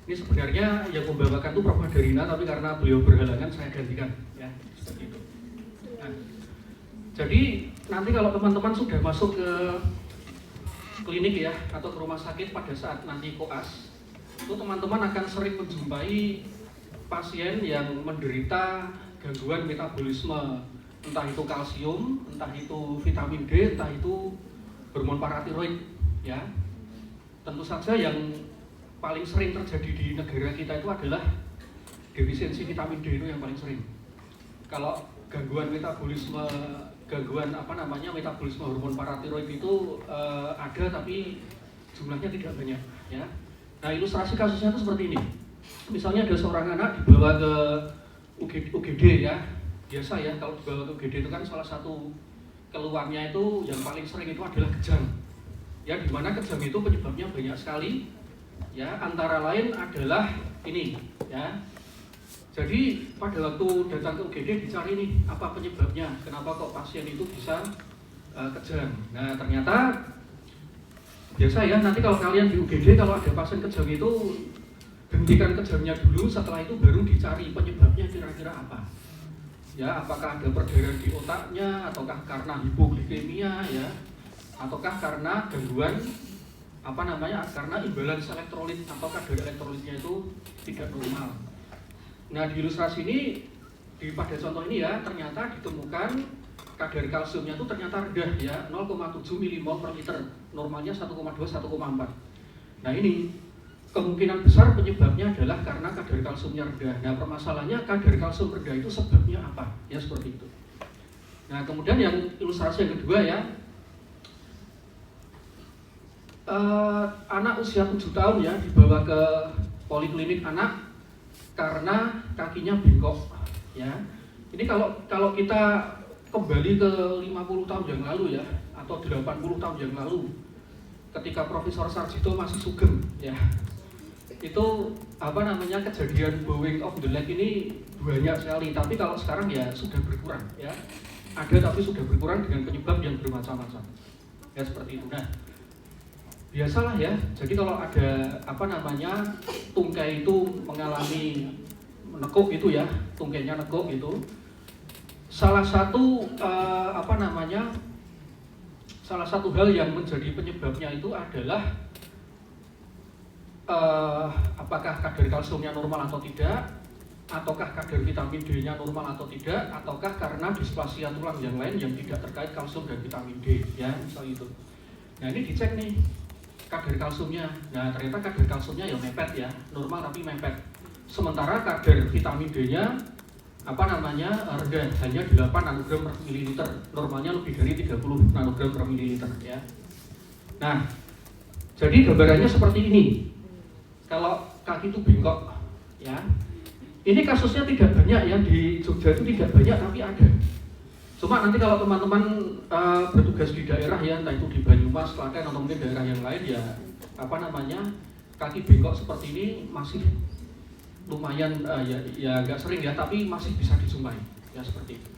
Ini sebenarnya yang membawakan itu Prof. Madarina, tapi karena beliau berhalangan saya gantikan ya, seperti itu. Nah, jadi nanti kalau teman-teman sudah masuk ke klinik ya atau ke rumah sakit pada saat nanti koas, itu teman-teman akan sering menjumpai pasien yang menderita gangguan metabolisme, entah itu kalsium, entah itu vitamin D, entah itu hormon paratiroid ya. Tentu saja yang paling sering terjadi di negara kita itu adalah defisiensi vitamin D, itu yang paling sering. Kalau gangguan metabolisme, metabolisme hormon paratiroid itu ada tapi jumlahnya tidak banyak ya. Nah, ilustrasi kasusnya itu seperti ini. Misalnya ada seorang anak dibawa ke UGD ya. Biasa ya, kalau dibawa ke UGD itu kan salah satu keluarnya itu yang paling sering itu adalah kejang. Ya, di mana kejang itu penyebabnya banyak sekali. Ya, antara lain adalah ini ya. Jadi pada waktu datang ke UGD dicari nih apa penyebabnya, kenapa kok pasien itu bisa kejang. Nah, ternyata biasa ya, nanti kalau kalian di UGD kalau ada pasien kejang itu hentikan kejangnya dulu, setelah itu baru dicari penyebabnya kira-kira apa. ya, apakah ada perdarahan di otaknya, ataukah karena hipoglikemia, ya, ataukah karena gangguan karena imbalance elektrolit atau kadar elektrolitnya itu tidak normal. Nah, di ilustrasi ini pada contoh ini ya, ternyata ditemukan kadar kalsiumnya itu ternyata rendah ya, 0,7 mmol per liter, normalnya 1,2-1,4. Nah, ini kemungkinan besar penyebabnya adalah karena kadar kalsiumnya rendah. Nah, permasalahannya kadar kalsium rendah itu sebabnya apa? Ya, seperti itu. Nah, kemudian yang ilustrasi yang kedua ya, anak usia 7 tahun ya dibawa ke poliklinik anak karena kakinya bengkok ya. Ini kalau kita kembali ke 50 tahun yang lalu ya, atau 80 tahun yang lalu ketika Profesor Sarjito masih sugeng ya, itu kejadian bowing of the leg ini banyak sekali, tapi kalau sekarang ya sudah berkurang ya, ada tapi sudah berkurang dengan penyebab yang bermacam-macam ya, seperti itu. Nah, biasalah ya, jadi kalau ada tungkai itu mengalami menekuk itu ya, tungkainya nekuk itu, salah satu hal yang menjadi penyebabnya itu adalah apakah kadar kalsiumnya normal atau tidak, ataukah kadar vitamin D-nya normal atau tidak, ataukah karena displasia tulang yang lain yang tidak terkait kalsium dan vitamin D ya, misalnya itu. Nah, ini dicek nih kadar kalsiumnya. Nah, ternyata kadar kalsiumnya ya mepet ya, normal tapi mepet. Sementara kadar vitamin D-nya rendah, hanya 8 nanogram per mililiter. Normalnya lebih dari 30 nanogram per mililiter ya. Nah, jadi gambarannya seperti ini. Kalau kaki itu bengkok ya. Ini kasusnya tidak banyak ya, di Jogja itu tidak banyak tapi ada. Cuma nanti kalau teman-teman bertugas di daerah ya, entah itu di Banyumas, Klaten atau mungkin daerah yang lain ya, kaki bengkok seperti ini masih lumayan ya agak sering ya, tapi masih bisa dijumpai ya, seperti itu.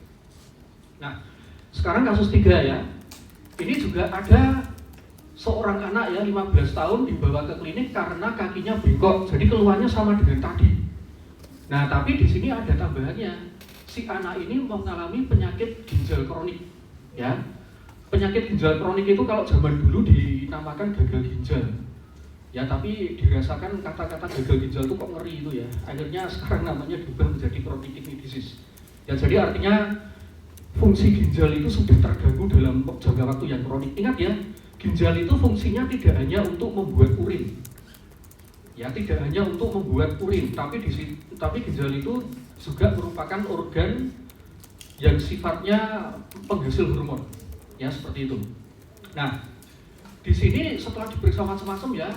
Nah, sekarang kasus 3 ya. Ini juga ada seorang anak ya 15 tahun dibawa ke klinik karena kakinya bengkok. Jadi keluhannya sama dengan tadi. Nah, tapi di sini ada tambahannya. Si anak ini mengalami penyakit ginjal kronik ya. Penyakit ginjal kronik itu kalau zaman dulu dinamakan gagal ginjal ya, tapi dirasakan kata-kata gagal ginjal itu kok ngeri itu ya, akhirnya sekarang namanya diubah menjadi chronic kidney disease ya. Jadi artinya fungsi ginjal itu sudah terganggu dalam jangka waktu yang kronik. Ingat ya, ginjal itu fungsinya tidak hanya untuk membuat urin ya, tidak hanya untuk membuat urin, tapi ginjal itu juga merupakan organ yang sifatnya penghasil hormon ya, seperti itu. Nah, di sini setelah diperiksa macam-macam ya,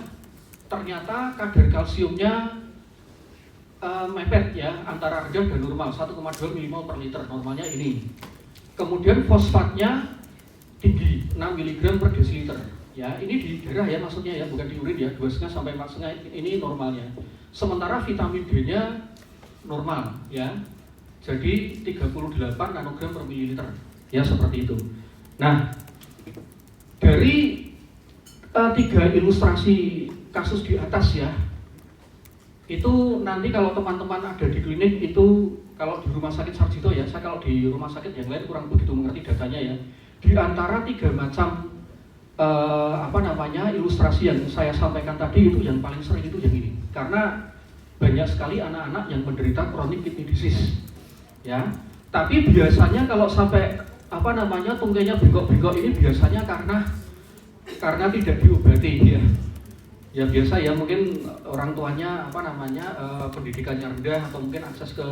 ternyata kadar kalsiumnya mepet ya, antara rendah dan normal, 1,2 mmol per liter, normalnya ini. Kemudian fosfatnya tinggi, 6 mg per desiliter ya, ini di darah ya maksudnya ya, bukan di urin ya, 2,5 sampai 4,5 ini normalnya. Sementara vitamin D-nya normal ya, jadi 38 nanogram per mililiter ya, seperti itu. Nah, dari 3 ilustrasi kasus di atas ya, itu nanti kalau teman-teman ada di klinik itu, kalau di rumah sakit Sarjito ya, saya kalau di rumah sakit yang lain kurang begitu mengerti datanya ya, di antara 3 macam ilustrasi yang saya sampaikan tadi, itu yang paling sering itu yang ini, karena banyak sekali anak-anak yang menderita chronic kidney disease ya. Tapi biasanya kalau sampai tungkainya bengkok-bengkok ini biasanya karena tidak diobati ya. Ya biasa ya, mungkin orang tuanya pendidikannya rendah, atau mungkin akses ke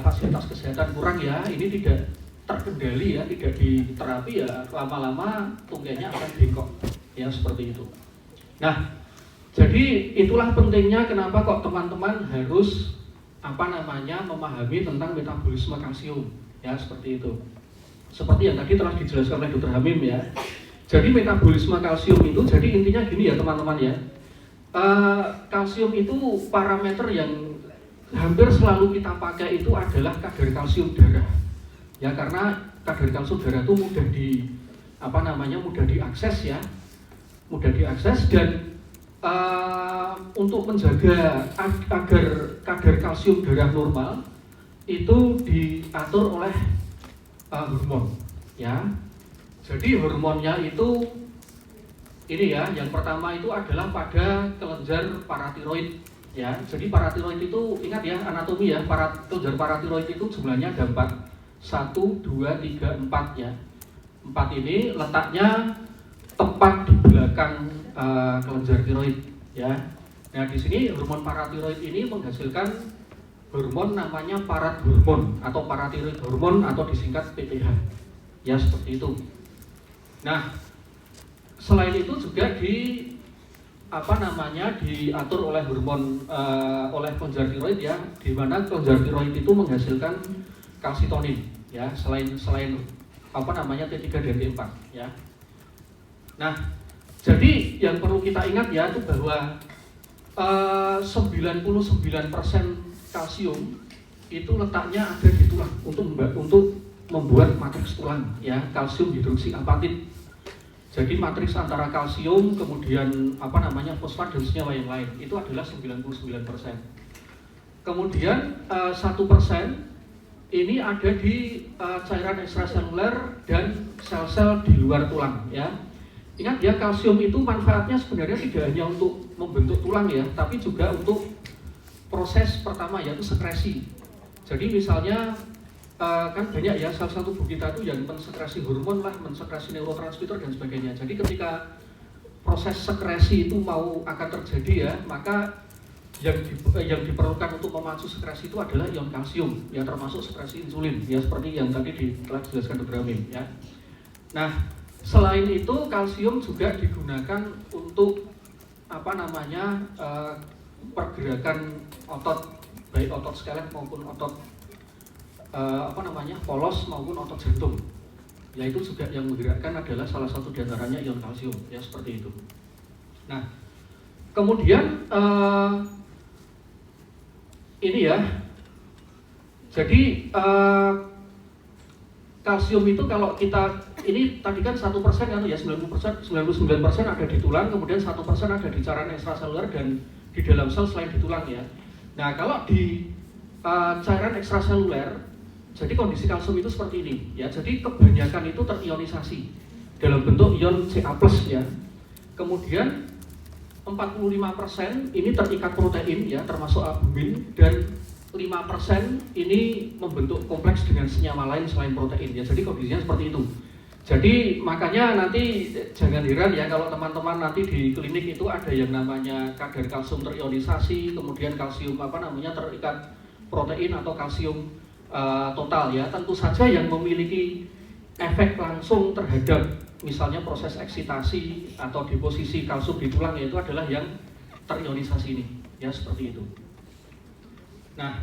fasilitas kesehatan kurang ya. Ini tidak terkendali ya, tidak diterapi ya, lama-lama tungkainya akan bengkok ya, seperti itu. Nah, jadi itulah pentingnya kenapa kok teman-teman harus memahami tentang metabolisme kalsium ya, seperti itu. Seperti yang tadi telah dijelaskan oleh Dr. Hamim ya. Jadi metabolisme kalsium itu, jadi intinya gini ya teman-teman ya. Kalsium itu parameter yang hampir selalu kita pakai itu adalah kadar kalsium darah. Ya, karena kadar kalsium darah itu mudah diakses ya. Mudah diakses, dan untuk menjaga agar kadar kalsium darah normal, itu diatur oleh hormon, ya. Jadi hormonnya itu ini ya, yang pertama itu adalah pada kelenjar paratiroid, ya. Jadi paratiroid itu ingat ya anatomi ya, kelenjar paratiroid itu jumlahnya ada 4, 1, 2, 3, 4 ya. 4 ini letaknya tepat di belakang kelenjar tiroid, ya. Nah di sini hormon paratiroid ini menghasilkan hormon namanya parathormon atau paratiroid hormon atau disingkat PTH, ya seperti itu. Nah selain itu juga diatur oleh hormon oleh kelenjar tiroid ya, di mana kelenjar tiroid itu menghasilkan kalsitonin, ya, selain T3 dan T4, ya. Nah, jadi yang perlu kita ingat ya itu bahwa 99% kalsium itu letaknya ada di tulang untuk membuat matriks tulang, ya, kalsium hidroksiapatit. Jadi matriks antara kalsium kemudian fosfat dan senyawa yang lain itu adalah 99%. Kemudian 1% ini ada di cairan ekstraseluler dan sel-sel di luar tulang, ya. Ingat ya, kalsium itu manfaatnya sebenarnya tidak hanya untuk membentuk tulang ya, tapi juga untuk proses pertama yaitu sekresi. Jadi misalnya kan banyak ya sel-sel tubuh kita itu yang mensekresi hormon lah, mensekresi neurotransmitter dan sebagainya. Jadi ketika proses sekresi itu akan terjadi ya, maka yang diperlukan untuk memacu sekresi itu adalah ion kalsium, ya, termasuk sekresi insulin, ya, seperti yang tadi telah dijelaskan Dr. Amin, ya. Nah, selain itu kalsium juga digunakan untuk pergerakan otot, baik otot skelet maupun otot polos maupun otot jantung. Ya, itu juga yang menggerakkan adalah salah satu diantaranya ion kalsium, ya, seperti itu. Nah, kemudian ini ya, jadi kalsium itu kalau kita ini tadi kan 1% kan ya, 99% ada di tulang, kemudian 1% ada di cairan ekstraseluler dan di dalam sel selain di tulang, ya. Nah kalau di cairan ekstraseluler, jadi kondisi kalsium itu seperti ini, ya. Jadi kebanyakan itu terionisasi dalam bentuk ion Ca+, ya. Kemudian 45% ini terikat protein, ya, termasuk albumin, dan 5% ini membentuk kompleks dengan senyawa lain selain protein, ya. Jadi kondisinya seperti itu. Jadi makanya nanti jangan heran ya kalau teman-teman nanti di klinik itu ada yang namanya kadar kalsium terionisasi, kemudian kalsium terikat protein atau kalsium total, ya. Tentu saja yang memiliki efek langsung terhadap misalnya proses eksitasi atau deposisi kalsium di tulang, yaitu adalah yang terionisasi ini, ya, seperti itu. Nah,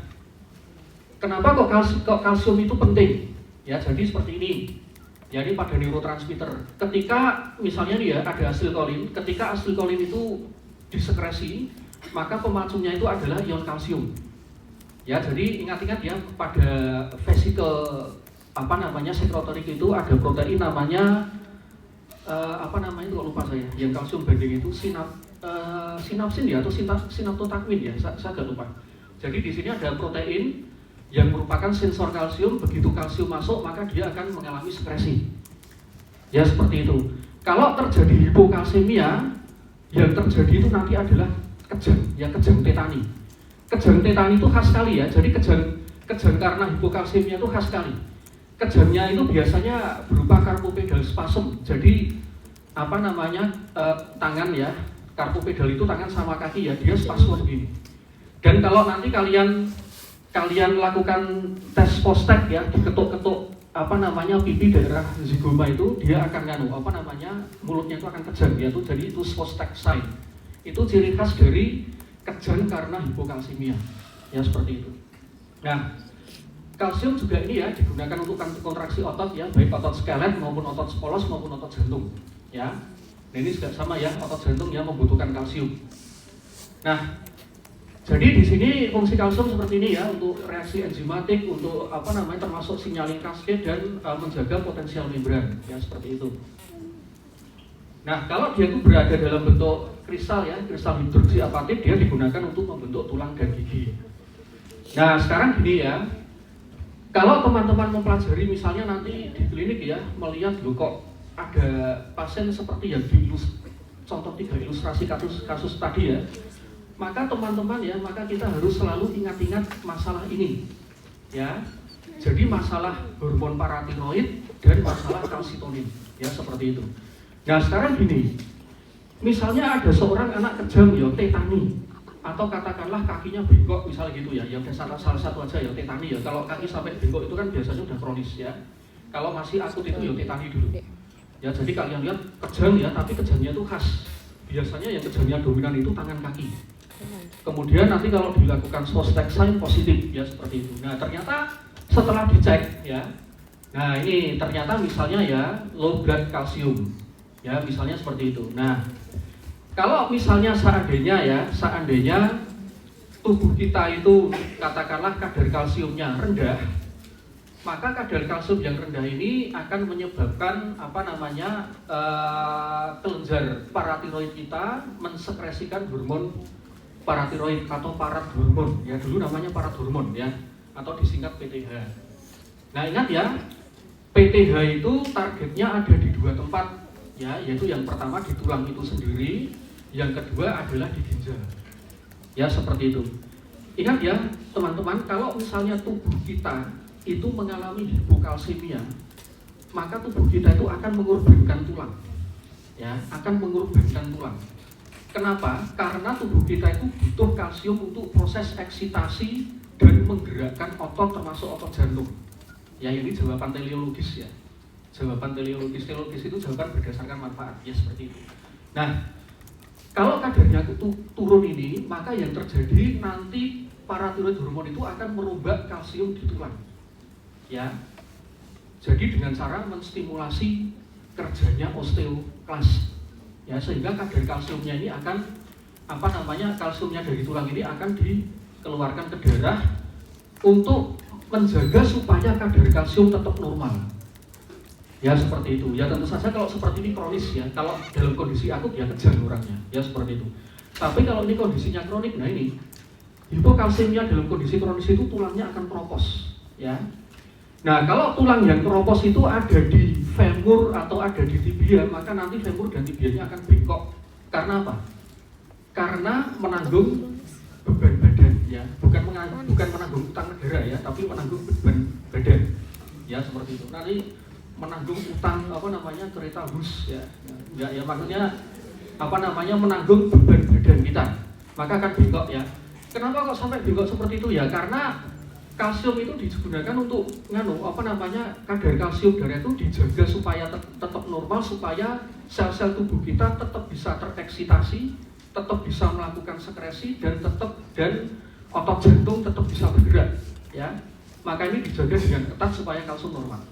kenapa kok kalsium itu penting? Ya, jadi seperti ini. Jadi pada neurotransmitter, ketika misalnya nih ya ada asilkolin, ketika asilkolin itu disekresi, maka pemacunya itu adalah ion kalsium. Ya, jadi ingat-ingat ya pada vesikel sekrotonik itu ada protein namanya itu lupa saya, yang kalsium banding itu sinapsin ya atau sinaptotakwin ya, saya agak lupa. Jadi di sini ada protein yang merupakan sensor kalsium. Begitu kalsium masuk maka dia akan mengalami sekresi, ya, seperti itu. Kalau terjadi hipokalsemia, yang terjadi itu nanti adalah kejang, ya, kejang tetani. Kejang tetani itu khas sekali, ya. Jadi kejang karena hipokalsemia itu khas sekali. Kejangnya itu biasanya berupa carpopedal spasm. Jadi tangan, ya, carpopedal itu tangan sama kaki, ya, dia spasme begini. Dan kalau nanti kalian lakukan tes postek, ya, diketuk-ketuk pipi daerah zigoma itu, dia akan mulutnya itu akan kejang, ya, jadi itu postek sign. Itu ciri khas dari kejang karena hipokalsemia, ya, seperti itu. Nah, kalsium juga ini ya digunakan untuk kontraksi otot, ya, baik otot skelet maupun otot polos maupun otot jantung, ya. Nah, ini juga sama ya, otot jantung ya membutuhkan kalsium. Nah, jadi di sini fungsi kalsium seperti ini ya, untuk reaksi enzimatik, untuk termasuk signaling cascade dan menjaga potensial membran, ya, seperti itu. Nah, kalau dia itu berada dalam bentuk kristal, ya, kristal hidroksiapatit, dia digunakan untuk membentuk tulang dan gigi. Nah, sekarang gini ya, kalau teman-teman mempelajari misalnya nanti di klinik ya, melihat loh kok ada pasien seperti yang contoh 3 ilustrasi kasus tadi ya, maka teman-teman ya, maka kita harus selalu ingat-ingat masalah ini ya. Jadi masalah hormon paratiroid dan masalah kalsitonin ya, seperti itu. Nah sekarang gini, misalnya ada seorang anak kejang ya, tetani, atau katakanlah kakinya bengkok misalnya gitu ya, yang salah satu aja ya tetani ya. Kalau kaki sampai bengkok itu kan biasanya udah kronis ya. Kalau masih akut itu ya tetani dulu. Ya jadi kalian lihat kejang ya, tapi kejangnya itu khas. Biasanya yang kejangnya dominan itu tangan kaki. Kemudian nanti kalau dilakukan suspect sign positif ya, seperti itu. Nah ternyata setelah dicek ya, nah ini ternyata misalnya ya low blood calcium ya, misalnya seperti itu. Nah kalau misalnya seandainya tubuh kita itu katakanlah kadar kalsiumnya rendah, maka kadar kalsium yang rendah ini akan menyebabkan kelenjar paratiroid kita mensekresikan hormon paratiroid atau parathormon ya, dulu namanya parathormon ya, atau disingkat PTH. Nah ingat ya, PTH itu targetnya ada di 2 tempat ya, yaitu yang pertama di tulang itu sendiri, yang kedua adalah di ginjal ya, seperti itu. Ingat ya teman-teman, kalau misalnya tubuh kita itu mengalami hipokalsemia, maka tubuh kita itu akan mengorbankan tulang ya, akan mengorbankan tulang. Kenapa? Karena tubuh kita itu butuh kalsium untuk proses eksitasi dan menggerakkan otot, termasuk otot jantung ya. Ini jawaban teleologis ya, jawaban teleologis itu jawaban berdasarkan manfaat ya, seperti itu. Nah kalau kadarnya itu turun ini, maka yang terjadi nanti paratiroid hormon itu akan merubah kalsium di tulang ya. Jadi dengan cara menstimulasi kerjanya osteoklas ya, sehingga kadar kalsiumnya ini akan kalsiumnya dari tulang ini akan dikeluarkan ke darah untuk menjaga supaya kadar kalsium tetap normal ya, seperti itu ya. Tentu saja kalau seperti ini kronis ya, kalau dalam kondisi akut ya kejang orangnya ya, seperti itu. Tapi kalau ini kondisinya kronik, nah ini hipokalsemia dalam kondisi kronis itu tulangnya akan keropos ya. Nah kalau tulang yang keropos itu ada di femur atau ada di tibia, maka nanti femur dan tibianya akan bengkok. Karena apa? Karena menanggung beban badan ya, bukan menanggung utang negara ya, tapi menanggung beban badan ya, seperti itu. Nanti menanggung utang kereta bus ya, enggak ya, maksudnya menanggung beban badan kita, maka akan bengkok ya. Kenapa kok sampai bengkok seperti itu ya? Karena kalsium itu digunakan untuk kadar kalsium darah itu dijaga supaya tetap normal, supaya sel-sel tubuh kita tetap bisa tereksitasi, tetap bisa melakukan sekresi, dan otot jantung tetap bisa bergerak ya. Maka ini dijaga dengan ketat supaya kalsium normal.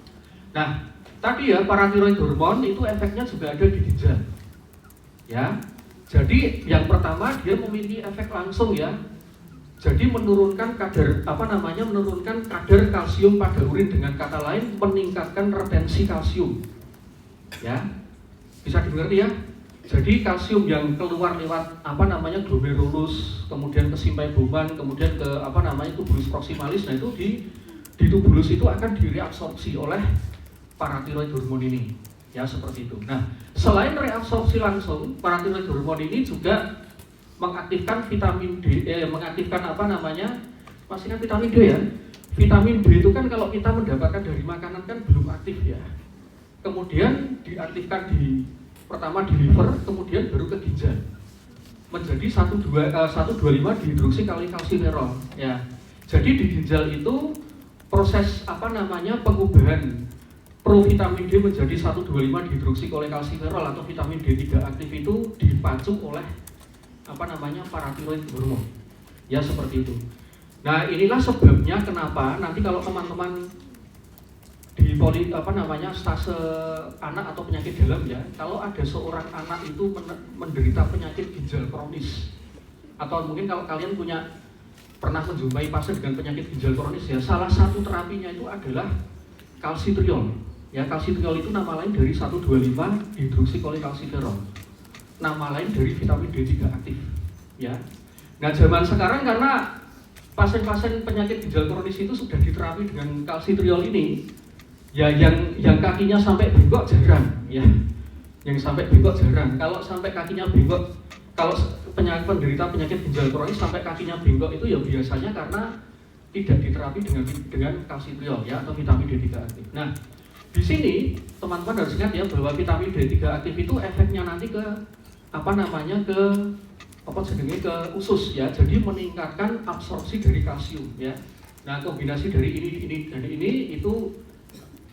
Nah tadi ya, paratiroid hormon itu efeknya juga ada di ginjal ya. Jadi yang pertama dia memiliki efek langsung ya. Jadi menurunkan kadar kalsium pada urin, dengan kata lain meningkatkan retensi kalsium ya. Bisa dimengerti ya. Jadi kalsium yang keluar lewat glomerulus, kemudian ke simpaiboman, kemudian ke tubulus proximalis, nah itu di tubulus itu akan direabsorpsi oleh paratiroid hormon ini ya, seperti itu. Nah selain reabsorpsi langsung, paratiroid hormon ini juga mengaktifkan vitamin D, pastikan vitamin D ya. Vitamin D itu kan kalau kita mendapatkan dari makanan kan belum aktif ya. Kemudian diaktifkan pertama di liver, kemudian baru ke ginjal. Menjadi 125 dihidroksikalsiferol ya. Jadi di ginjal itu proses pengubahan provitamin D menjadi 125 dihidroksikalsiferol atau vitamin D3 aktif itu dipacu oleh paratiroid hormon ya, seperti itu. Nah inilah sebabnya kenapa nanti kalau teman-teman di stase anak atau penyakit dalam ya, kalau ada seorang anak itu menderita penyakit ginjal kronis, atau mungkin kalau kalian pernah menjumpai pasien dengan penyakit ginjal kronis ya, salah satu terapinya itu adalah kalsitriol ya. Kalsitriol itu nama lain dari 125 dihidroksikalsiferol, nama lain dari vitamin D3 aktif ya. Nah zaman sekarang karena pasien-pasien penyakit ginjal kronis itu sudah diterapi dengan kalsitriol ini, ya yang kakinya sampai bengkok jarang, ya. Yang sampai bengkok jarang. Kalau sampai kakinya bengkok, kalau penderita penyakit ginjal kronis sampai kakinya bengkok itu ya biasanya karena tidak diterapi dengan kalsitriol, ya, atau vitamin D3 aktif. Nah, di sini teman-teman harus ingat ya bahwa vitamin D3 aktif itu efeknya nanti ke ke usus, ya. Jadi meningkatkan absorpsi dari kalsium, ya. Nah, kombinasi dari ini dan ini itu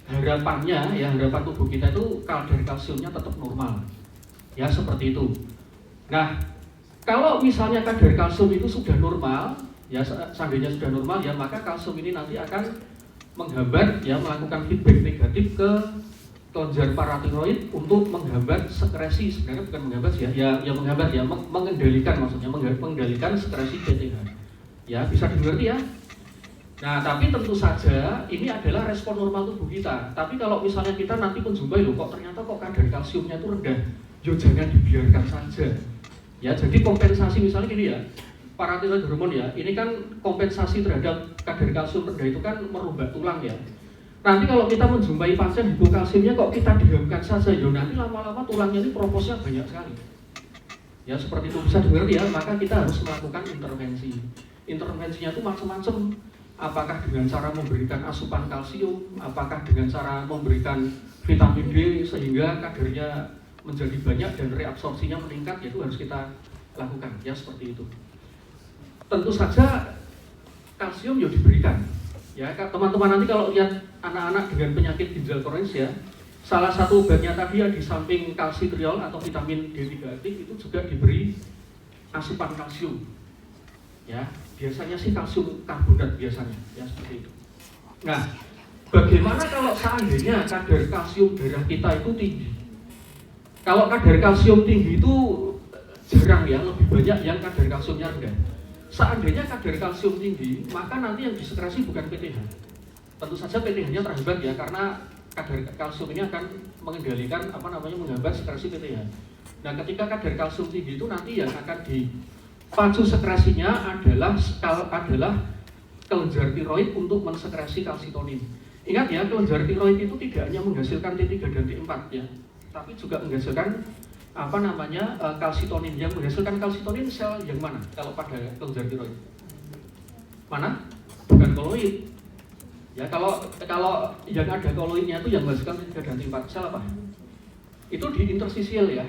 harapannya, ya, harapan tubuh kita itu kadar kalsiumnya tetap normal, ya, seperti itu. Nah, kalau misalnya kadar kalsium itu sudah normal, ya, seandainya sudah normal, ya, maka kalsium ini nanti akan menghambat, ya, melakukan feedback negatif ke kelenjar paratiroid untuk menghambat sekresi, sebenarnya bukan menghambat, ya menghambat, ya, mengendalikan, maksudnya mengendalikan sekresi PTH, ya, bisa dimengerti, ya. Nah, tapi tentu saja ini adalah respon normal tubuh kita. Tapi kalau misalnya kita nanti menjumpai, loh, kok ternyata kok kadar kalsiumnya itu rendah, yo jangan dibiarkan saja, ya. Jadi kompensasi misalnya gini, ya, paratiroid hormon, ya, ini kan kompensasi terhadap kadar kalsium rendah itu kan merubah tulang, ya. Nanti kalau kita menjumpai pasien hipokalsiumnya kok kita diamkan saja, yo nanti lama-lama tulangnya ini proposnya banyak sekali, ya, seperti itu, bisa dimengerti, ya. Maka kita harus melakukan intervensi. Intervensinya itu macam-macam. Apakah dengan cara memberikan asupan kalsium, apakah dengan cara memberikan vitamin D sehingga kadarnya menjadi banyak dan reabsorpsinya meningkat, itu harus kita lakukan, ya, seperti itu. Tentu saja kalsium ya diberikan, ya. Teman-teman nanti kalau lihat anak-anak dengan penyakit ginjal kronis, ya, salah satu obatnya tadi, ya, di samping kalsitriol atau vitamin D3 aktif itu juga diberi asupan kalsium, ya. Biasanya sih kalsium karbonat biasanya, ya, seperti itu. Nah, bagaimana kalau seandainya kadar kalsium darah kita itu tinggi? Kalau kadar kalsium tinggi itu jarang, ya, lebih banyak yang kadar kalsiumnya rendah. Seandainya kadar kalsium tinggi, maka nanti yang disekresi bukan PTH. Tentu saja PTH-nya terhambat, ya, karena kadar kalsium ini akan mengendalikan menghambat sekresi PTH. Nah, ketika kadar kalsium tinggi itu nanti yang akan pacu sekresinya adalah kelenjar tiroid untuk mensekresi kalsitonin. Ingat, ya, kelenjar tiroid itu tidak hanya menghasilkan T3 dan T4, ya, tapi juga menghasilkan kalsitonin. Yang menghasilkan kalsitonin sel yang mana kalau pada kelenjar tiroid? Mana? Bukan koloid. Ya, kalau yang ada koloidnya itu yang menghasilkan T3 dan T4, sel apa? Itu di interstisil, ya.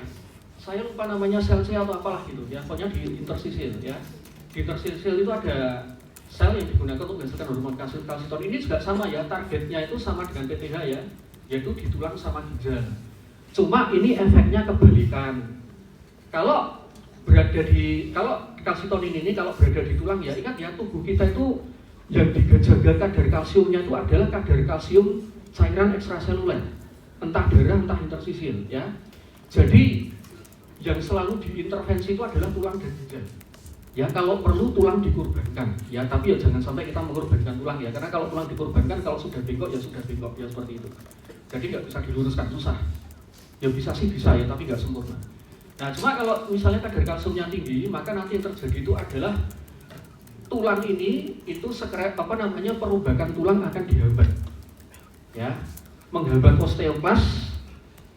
Saya lupa namanya sel C atau apalah gitu, ya, pokoknya di interstisil, ya. Di interstisil itu ada sel yang digunakan untuk menghasilkan hormon kalsitonin. Ini juga sama, ya, targetnya itu sama dengan PTH, ya, yaitu di tulang sama ginjal. Cuma ini efeknya kebalikan. Kalau kalsitonin ini kalau berada di tulang, ya, ingat, ya, tubuh kita itu yang dijaga kadar kalsiumnya itu adalah kadar kalsium cairan ekstraseluler, entah darah entah interstisil, ya. Jadi yang selalu diintervensi itu adalah tulang dan ginjal. Ya, kalau perlu tulang dikorbankan, ya, tapi ya jangan sampai kita mengorbankan tulang, ya, karena kalau tulang dikorbankan, kalau sudah bengkok, ya sudah bengkok, ya, seperti itu. Jadi nggak bisa diluruskan, susah. Ya bisa sih bisa, ya, tapi nggak sempurna. Nah, cuma kalau misalnya kadar kalsiumnya tinggi, maka nanti yang terjadi itu adalah tulang ini itu perombakan tulang akan dihambat, ya, menghambat osteoklas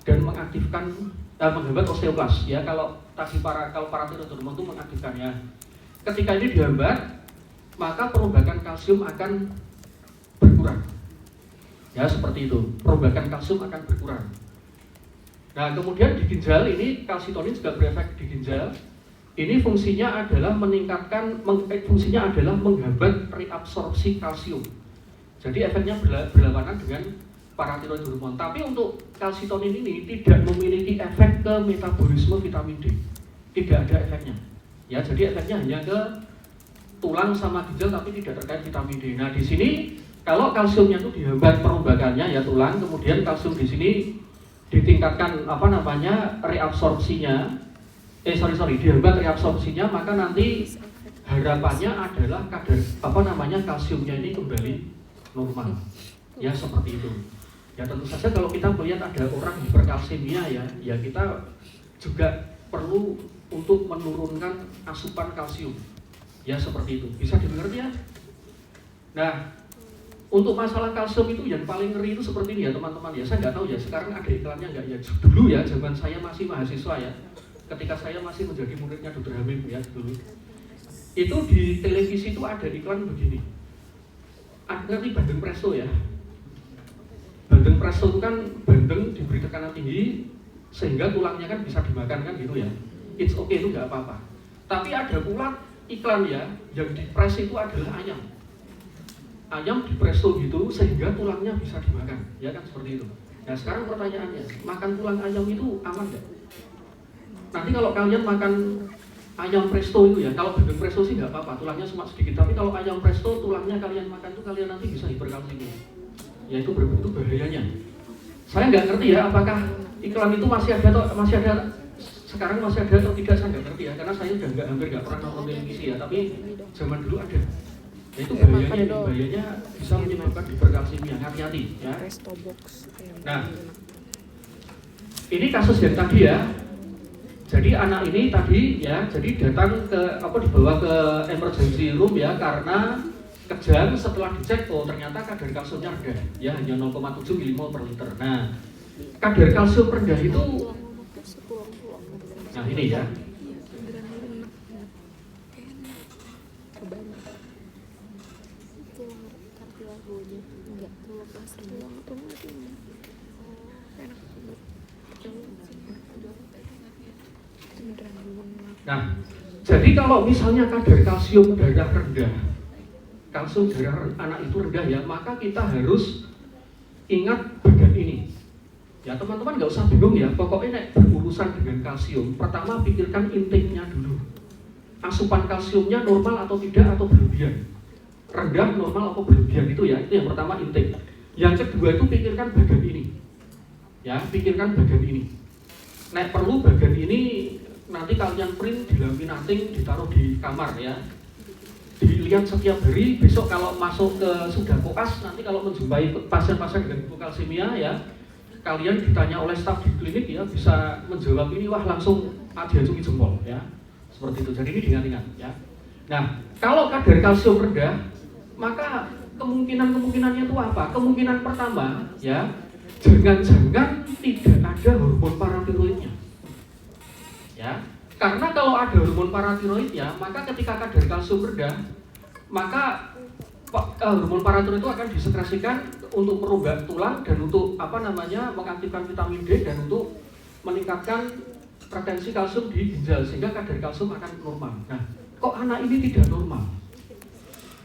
dan menghambat osteoklas, ya. Kalau paratiroid hormon itu mengaktifkannya. Ketika ini dihambat, maka perombakan kalsium akan berkurang, ya, seperti itu. Perombakan kalsium akan berkurang. Nah, kemudian di ginjal ini kalsitonin juga berefek di ginjal. Ini fungsinya adalah menghambat reabsorpsi kalsium. Jadi efeknya berlawanan dengan paratiroid hormon. Tapi untuk kalsitonin ini tidak memiliki efek ke metabolisme vitamin D. Tidak ada efeknya. Ya, jadi efeknya hanya ke tulang sama ginjal tapi tidak terkait vitamin D. Nah, di sini kalau kalsiumnya itu dihambat perombakannya, ya, tulang, kemudian kalsium di sini ditingkatkan reabsorpsinya. Dihambat reabsorpsinya, maka nanti harapannya adalah kadar kalsiumnya ini kembali normal. Ya, seperti itu. Ya, tentu saja kalau kita melihat ada orang hiperkalsemia, ya kita juga perlu untuk menurunkan asupan kalsium. Ya seperti itu, bisa dimengerti ya? Nah, untuk masalah kalsium itu yang paling ngeri itu seperti ini ya teman-teman ya. Saya nggak tahu ya sekarang ada iklannya nggak ya. Dulu ya zaman saya masih mahasiswa ya, ketika saya masih menjadi muridnya Dr. Hamim ya dulu, itu di televisi itu ada iklan begini. Ngerti bandeng presto ya? Bandeng presto itu kan bandeng diberi tekanan tinggi sehingga tulangnya kan bisa dimakan kan gitu ya. It's okay itu nggak apa-apa. Tapi ada pula iklan ya yang dipres itu adalah ayam. Ayam di presto gitu sehingga tulangnya bisa dimakan, ya kan seperti itu. Nah sekarang pertanyaannya, makan tulang ayam itu aman nggak? Nanti kalau kalian makan ayam presto itu ya, kalau bandeng presto sih nggak apa-apa, tulangnya cuma sedikit. Tapi kalau ayam presto tulangnya kalian makan itu kalian nanti bisa hiperkalsemia. Ya itu berbeda bahayanya. Saya nggak ngerti ya apakah iklan itu masih ada atau sekarang masih ada atau tidak, saya nggak ngerti ya, karena saya udah hampir nggak pernah nonton televisi ya. Tapi zaman dulu ada. Itu bahayanya bisa menyebabkan hiperkalsemia, hati-hati ya. Nah, ini kasus yang tadi ya. Jadi anak ini tadi ya, jadi datang ke dibawa ke emergency room ya karena kejang. Setelah dicek, oh ternyata kadar kalsiumnya rendah ya, hanya 0,7 mmol per liter. Nah, kadar kalsium rendah itu, nah ini ya. Nah, jadi kalau misalnya kadar kalsium darah rendah, kalsium darah anak itu rendah ya, maka kita harus ingat badan ini. Ya teman-teman nggak usah bingung ya, pokoknya nek berurusan dengan kalsium, pertama pikirkan intake-nya dulu. Asupan kalsiumnya normal atau tidak atau berlebihan. Rendah, normal atau berlebihan itu ya, itu yang pertama intake. Yang kedua itu pikirkan badan ini. Ya, pikirkan badan ini. Nek perlu badan ini nanti kalian print, dilaminating, ditaruh di kamar ya. Dilihat setiap hari, besok kalau masuk ke sudah koas, nanti kalau menjumpai pasien-pasien dengan hipokalsemia ya, kalian ditanya oleh staf di klinik ya, bisa menjawab ini, wah langsung diacungi jempol ya. Seperti itu, jadi ini diingat-ingat ya. Nah, kalau kadar kalsium rendah, maka kemungkinannya itu apa? Kemungkinan pertama ya, jangan-jangan tidak ada hormon paratiroidnya. Ya, karena kalau ada hormon paratiroidnya, maka ketika kadar kalsium rendah, maka hormon paratiroid itu akan disekresikan untuk merubah tulang dan untuk mengaktifkan vitamin D dan untuk meningkatkan retensi kalsium di ginjal sehingga kadar kalsium akan normal. Nah, kok anak ini tidak normal?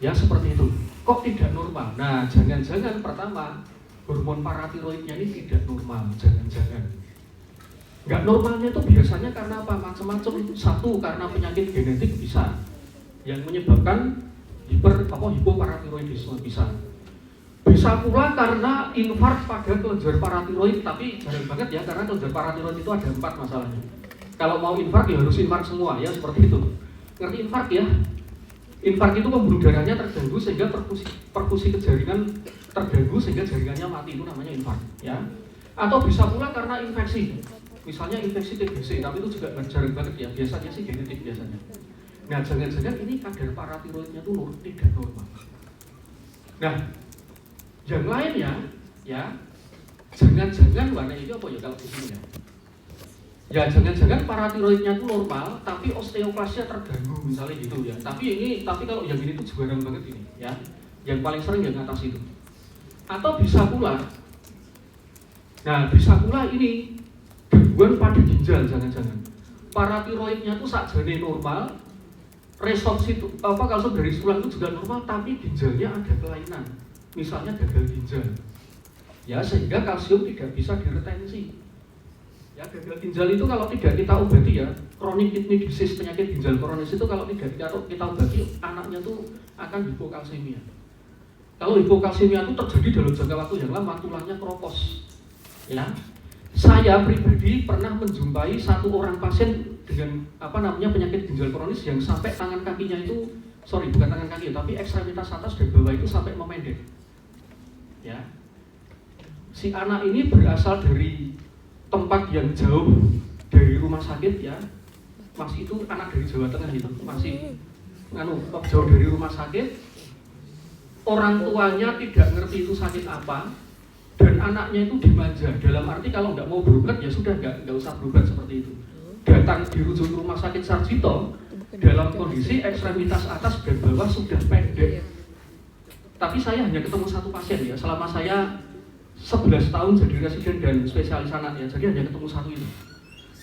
Ya seperti itu. Kok tidak normal? Nah, jangan-jangan pertama hormon paratiroidnya ini tidak normal, jangan-jangan. Nggak normalnya itu biasanya karena apa? Macam-macam. Satu, karena penyakit genetik bisa, yang menyebabkan hipoparatiroidisme bisa. Bisa pula karena infark pada kelenjar paratiroid, tapi jarang banget ya, karena kelenjar paratiroid itu ada 4 masalahnya. Kalau mau infark ya harus infark semua ya, seperti itu. Ngerti infark ya? Infark itu pembuluh darahnya terganggu sehingga perfusi ke jaringan terganggu sehingga jaringannya mati, itu namanya infark ya. Atau bisa pula karena infeksi. Misalnya infeksi TBC, tapi itu juga jarang banget ya, biasanya sih genetik biasanya. Nah, jangan-jangan ini kadar paratiroidnya itu tidak normal. Nah, yang lainnya ya, jangan-jangan warna ini apa ya kalau di sini ya? Ya, jangan-jangan paratiroidnya itu normal, tapi osteoklasnya terganggu misalnya gitu ya. Tapi kalau yang ini tuh jarang banget ini ya. Yang paling sering yang atas itu. Atau bisa pula, ini gangguan pada ginjal, jangan-jangan paratiroidnya tuh sakjane normal, resorpsi kalsium dari tulang itu juga normal, tapi ginjalnya ada kelainan, misalnya gagal ginjal ya, sehingga kalsium tidak bisa diretensi ya. Gagal ginjal itu kalau tidak kita obati ya, chronic kidney disease, penyakit ginjal kronis itu kalau tidak kita obati, anaknya tuh akan hipokalsemia. Kalau hipokalsemia itu terjadi dalam jangka waktu yang lama, tulangnya keropos ya. Saya pribadi pernah menjumpai satu orang pasien dengan penyakit ginjal kronis yang sampai tangan kakinya itu, bukan tangan kaki, tapi ekstremitas atas dan bawah itu sampai memendek. Ya, si anak ini berasal dari tempat yang jauh dari rumah sakit ya, masih itu anak dari Jawa Tengah itu, masih jauh dari rumah sakit, orang tuanya tidak ngerti itu sakit apa, dan anaknya itu dimanja. Dalam arti kalau nggak mau berobat ya sudah nggak usah berobat seperti itu. Datang dirujuk ke rumah sakit Sarjito dalam kondisi ekstremitas atas dan bawah sudah pendek. Tapi saya hanya ketemu satu pasien ya, selama saya 11 tahun jadi residen dan spesialis anak ya, jadi hanya ketemu satu itu.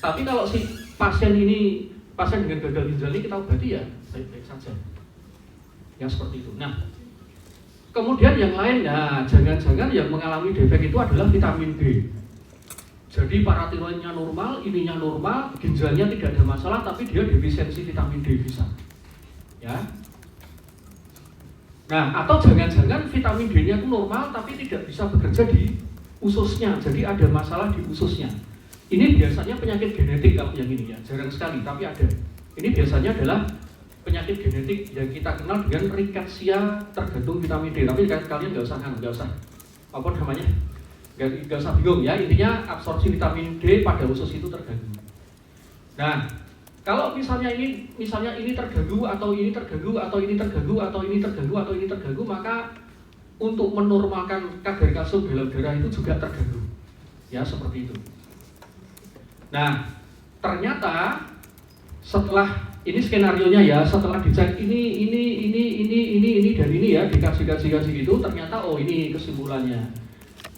Tapi kalau si pasien ini, pasien dengan gagal ginjal ini kita obati ya baik-baik saja. Yang seperti itu. Nah, kemudian yang lain, nah jangan-jangan yang mengalami defek itu adalah vitamin D. Jadi paratiroidnya normal, ininya normal, ginjalnya tidak ada masalah, tapi dia defisiensi vitamin D bisa. Ya. Nah, atau jangan-jangan vitamin D-nya itu normal tapi tidak bisa bekerja di ususnya, jadi ada masalah di ususnya. Ini biasanya penyakit genetik kalau yang ini ya, jarang sekali tapi ada. Ini biasanya adalah penyakit genetik yang kita kenal dengan rickettsia tergantung vitamin D. Tapi kalian nggak usah apa namanya, nggak usah bingung ya. Intinya absorpsi vitamin D pada usus itu terganggu. Nah, kalau misalnya ini terganggu atau ini terganggu atau ini terganggu atau ini terganggu atau ini terganggu, maka untuk menormalkan kadar kalsium dalam darah itu juga terganggu. Ya, seperti itu. Nah, ternyata setelah ini skenarionya ya, setelah dicek ini dan ini ya, dikasih gitu, ternyata oh ini kesimpulannya.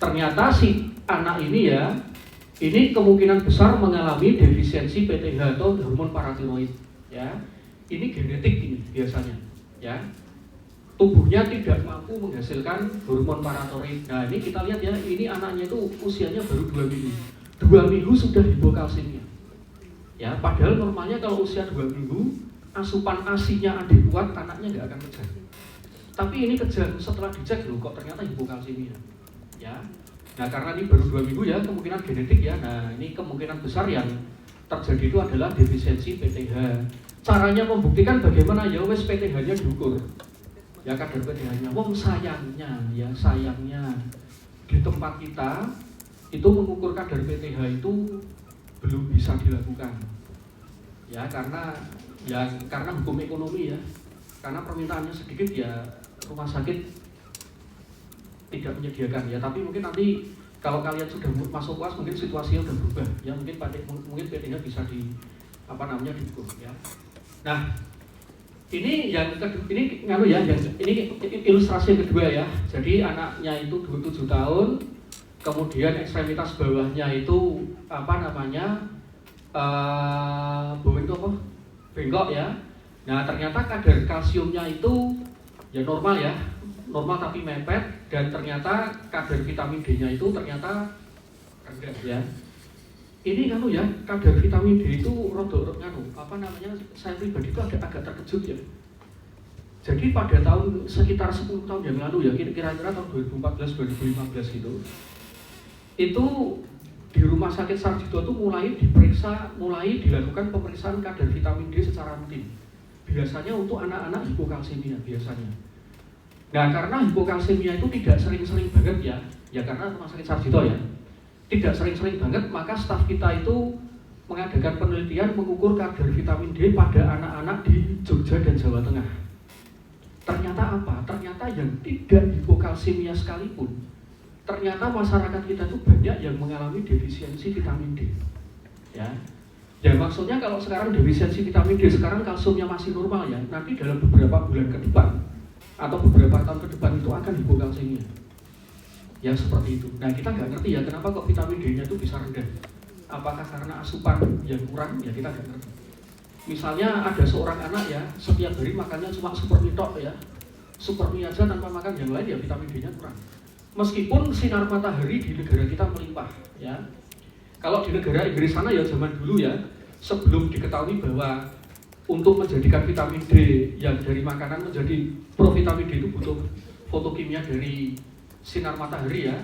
Ternyata si anak ini ya, ini kemungkinan besar mengalami defisiensi PTH atau hormon paratiroid ya. Ini genetik ini biasanya ya. Tubuhnya tidak mampu menghasilkan hormon paratiroid. Nah, ini kita lihat ya, ini anaknya itu usianya baru 2 minggu. 2 minggu sudah hipokalsemia. Ya, padahal normalnya kalau usia 2 minggu asupan ASI-nya adekuat, anaknya nggak akan kejang. Tapi ini kejang setelah dicek loh, kok ternyata hipokalsemia. Ya. Nah, karena ini baru 2 minggu ya, kemungkinan genetik ya. Nah, ini kemungkinan besar yang terjadi itu adalah defisiensi PTH. Caranya membuktikan bagaimana ya, wes PTH-nya diukur. Ya, kadar PTH-nya. Wong sayangnya di tempat kita itu mengukur kadar PTH itu belum bisa dilakukan. Ya, karena hukum ekonomi ya. Karena permintaannya sedikit ya, rumah sakit tidak menyediakan ya, tapi mungkin nanti kalau kalian sudah masuk kelas mungkin situasinya sudah berubah ya, mungkin PTH bisa diukur ya. Nah, ini yang kedua, ini ilustrasi yang kedua ya. Jadi anaknya itu 27 tahun, kemudian ekstremitas bawahnya itu bengkok ya. Nah, ternyata kadar kalsiumnya itu ya normal ya, normal tapi mepet, dan ternyata kadar vitamin D-nya itu ternyata rendah ya. Ini ya, kadar vitamin D itu saya pribadi itu agak terkejut ya. Jadi pada sekitar 10 tahun yang lalu ya, kira-kira tahun 2014-2015 itu di rumah sakit Sarjito itu mulai dilakukan pemeriksaan kadar vitamin D secara rutin. Biasanya untuk anak-anak hipokalsemia biasanya. Nah, karena hipokalsemia itu tidak sering-sering banget ya karena rumah sakit Sarjito ya, tidak sering-sering banget, maka staf kita itu mengadakan penelitian mengukur kadar vitamin D pada anak-anak di Jogja dan Jawa Tengah. Ternyata apa? Ternyata yang tidak hipokalsemia sekalipun, ternyata masyarakat kita itu banyak yang mengalami defisiensi vitamin D. Ya maksudnya kalau sekarang defisiensi vitamin D, sekarang kalsiumnya masih normal ya, nanti dalam beberapa bulan ke depan atau beberapa tahun ke depan itu akan hipokalsemia. Ya seperti itu. Nah, kita nggak ngerti ya kenapa kok vitamin D-nya itu bisa rendah. Apakah karena asupan yang kurang? Ya kita nggak ngerti. Misalnya ada seorang anak ya, setiap hari makannya cuma super mie tok ya, super mie aja tanpa makan yang lain ya, vitamin D-nya kurang. Meskipun sinar matahari di negara kita melimpah ya. Kalau di negara Inggris sana ya zaman dulu ya, sebelum diketahui bahwa untuk menjadikan vitamin D yang dari makanan menjadi provitamin D itu butuh fotokimia dari sinar matahari ya.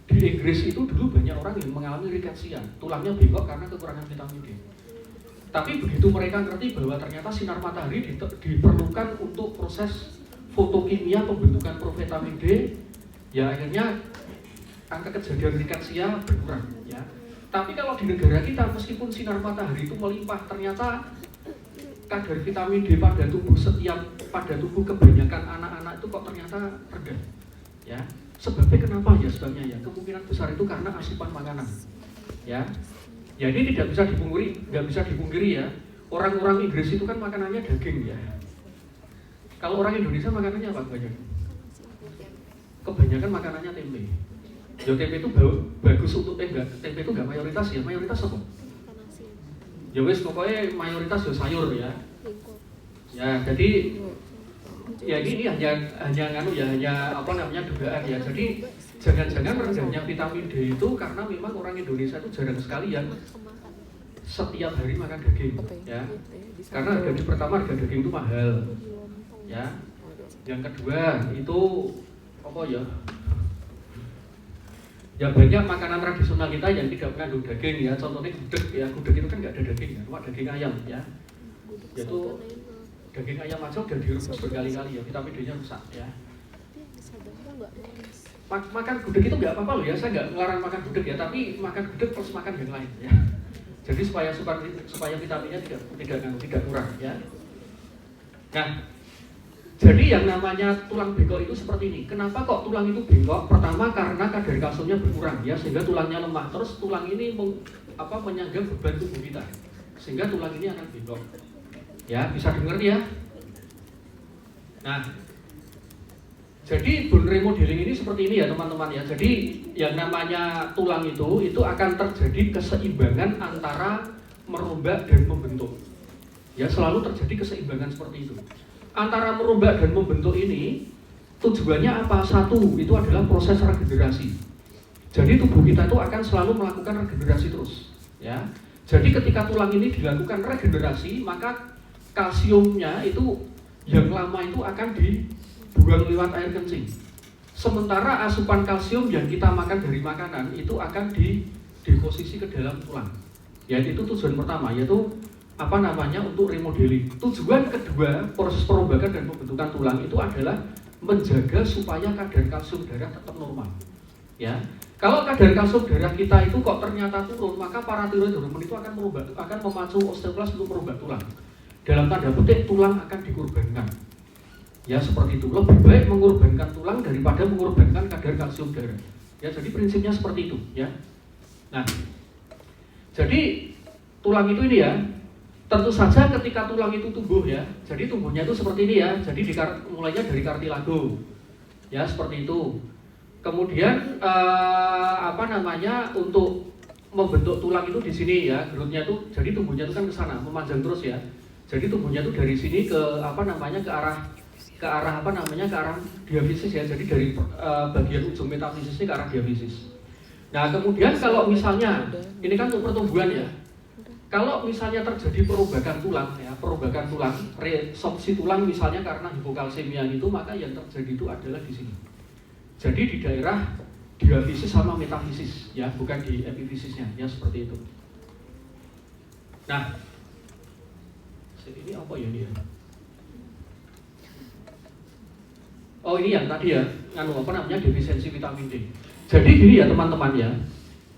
Di Inggris itu dulu banyak orang yang mengalami rickettsia, tulangnya bengkok karena kekurangan vitamin D. Tapi begitu mereka ngerti bahwa ternyata sinar matahari diperlukan untuk proses fotokimia pembentukan provitamin D, ya akhirnya angka kejadian rickettsia berkurang ya. Tapi kalau di negara kita meskipun sinar matahari itu melimpah, ternyata kadar vitamin D pada tubuh kebanyakan anak-anak itu kok ternyata rendah. Ya, sebabnya kenapa ya? Sebabnya ya kemungkinan besar itu karena asupan makanan. Ya, jadi tidak bisa dipungkiri ya. Orang-orang Inggris itu kan makanannya daging ya. Kalau orang Indonesia makanannya apa banyak? Kebanyakan makanannya tempe. Ya tempe itu bagus untuk tempe itu enggak mayoritas ya. Mayoritas apa? Ya wis pokoknya mayoritas ya sayur ya. Ya, jadi ya ini hanya apa namanya dugaan ya. Jadi jangan-jangan rendahnya vitamin D itu karena memang orang Indonesia itu jarang sekali yang setiap hari makan daging ya. Karena pertama harga daging itu mahal. Ya. Yang kedua itu apa ya? Ya banyak makanan tradisional kita yang tidak mengandung daging ya. Contohnya gudeg ya. Gudeg itu kan nggak ada daging ya, cuma daging ayam ya. Yaitu daging ayam aja udah direbus berkali-kali ya, vitamin D-nya rusak ya. Makan gudeg itu nggak apa-apa loh ya, saya nggak melarang makan gudeg ya, tapi makan gudeg plus makan yang lain ya. Jadi supaya vitaminnya tidak kurang ya. Nah, jadi yang namanya tulang bengkok itu seperti ini. Kenapa kok tulang itu bengkok? Pertama karena kadar kalsiumnya berkurang ya, sehingga tulangnya lemah. Terus tulang ini menyangga beban tubuh kita, sehingga tulang ini akan bengkok. Ya, bisa dimengerti ya. Nah, jadi bone remodeling ini seperti ini ya teman-teman ya. Jadi yang namanya tulang itu akan terjadi keseimbangan antara merombak dan membentuk. Ya, selalu terjadi keseimbangan seperti itu. Antara merombak dan membentuk ini tujuannya apa? Satu, itu adalah proses regenerasi. Jadi tubuh kita itu akan selalu melakukan regenerasi terus, ya. Jadi ketika tulang ini dilakukan regenerasi, maka kalsiumnya itu yang lama itu akan dibuang lewat air kencing. Sementara asupan kalsium yang kita makan dari makanan itu akan dideposisi ke dalam tulang. Ya, itu tujuan pertama, yaitu apa namanya untuk remodeling. Tujuan kedua proses perombakan dan pembentukan tulang itu adalah menjaga supaya kadar kalsium darah tetap normal. Ya, kalau kadar kalsium darah kita itu kok ternyata turun, maka paratiroid hormon itu akan memacu osteoklas untuk merubah tulang. Dalam tanda petik tulang akan dikorbankan. Ya seperti itu. Lebih baik mengorbankan tulang daripada mengorbankan kadar kalsium darah. Ya, jadi prinsipnya seperti itu. Ya. Nah, jadi tulang itu ini ya. Tentu saja ketika tulang itu tumbuh ya, jadi tumbuhnya itu seperti ini ya, jadi mulainya dari kartilago, ya seperti itu. Kemudian untuk membentuk tulang itu di sini ya, growth-nya itu, jadi tumbuhnya itu kan ke sana, memanjang terus ya. Jadi tumbuhnya itu dari sini ke ke arah diafisis ya, jadi dari bagian ujung metafisisnya ke arah diafisis. Nah kemudian kalau misalnya ini kan untuk pertumbuhan ya. Kalau misalnya terjadi perubakan tulang, resorpsi tulang misalnya karena hipokalsemia itu, maka yang terjadi itu adalah di sini. Jadi di daerah diafisis sama metafisis, ya, bukan di epifisisnya, ya seperti itu. Nah, ini apa ya ini ya? Oh ini yang tadi ya, defisiensi vitamin D. Jadi gini ya teman-teman ya.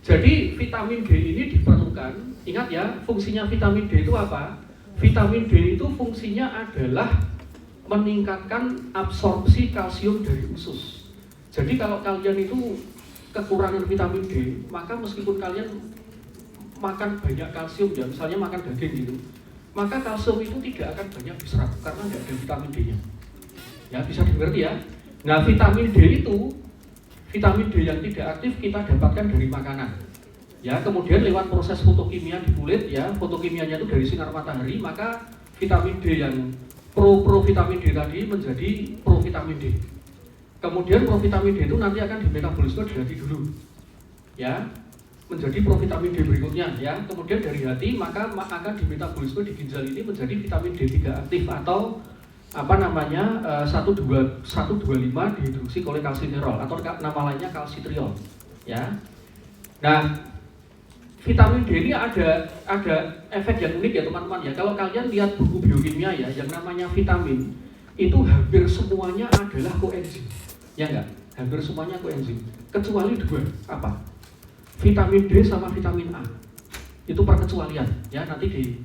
Jadi vitamin D ini diperlukan. Ingat ya, fungsinya vitamin D itu apa? Vitamin D itu fungsinya adalah meningkatkan absorpsi kalsium dari usus. Jadi kalau kalian itu kekurangan vitamin D, maka meskipun kalian makan banyak kalsium ya, misalnya makan daging gitu, maka kalsium itu tidak akan banyak diserap karena nggak ada vitamin D-nya. Ya, bisa dimengerti ya. Nah, vitamin D itu, vitamin D yang tidak aktif kita dapatkan dari makanan. Ya, kemudian lewat proses fotokimia di kulit ya, fotokimianya itu dari sinar matahari, maka vitamin D yang provitamin D tadi menjadi provitamin D. Kemudian provitamin D itu nanti akan dimetabolisme di hati dulu. Ya, menjadi provitamin D berikutnya ya. Kemudian dari hati maka akan dimetabolisme di ginjal ini menjadi vitamin D3 aktif atau 125 dihidroksikolkalsinerol atau nama lainnya kalsitriol ya. Nah, vitamin D ini ada efek yang unik ya teman-teman ya. Kalau kalian lihat buku biokimia ya, yang namanya vitamin itu hampir semuanya adalah koenzim. Ya enggak? Hampir semuanya koenzim. Kecuali dua, apa? Vitamin D sama vitamin A. Itu perkecualian ya, nanti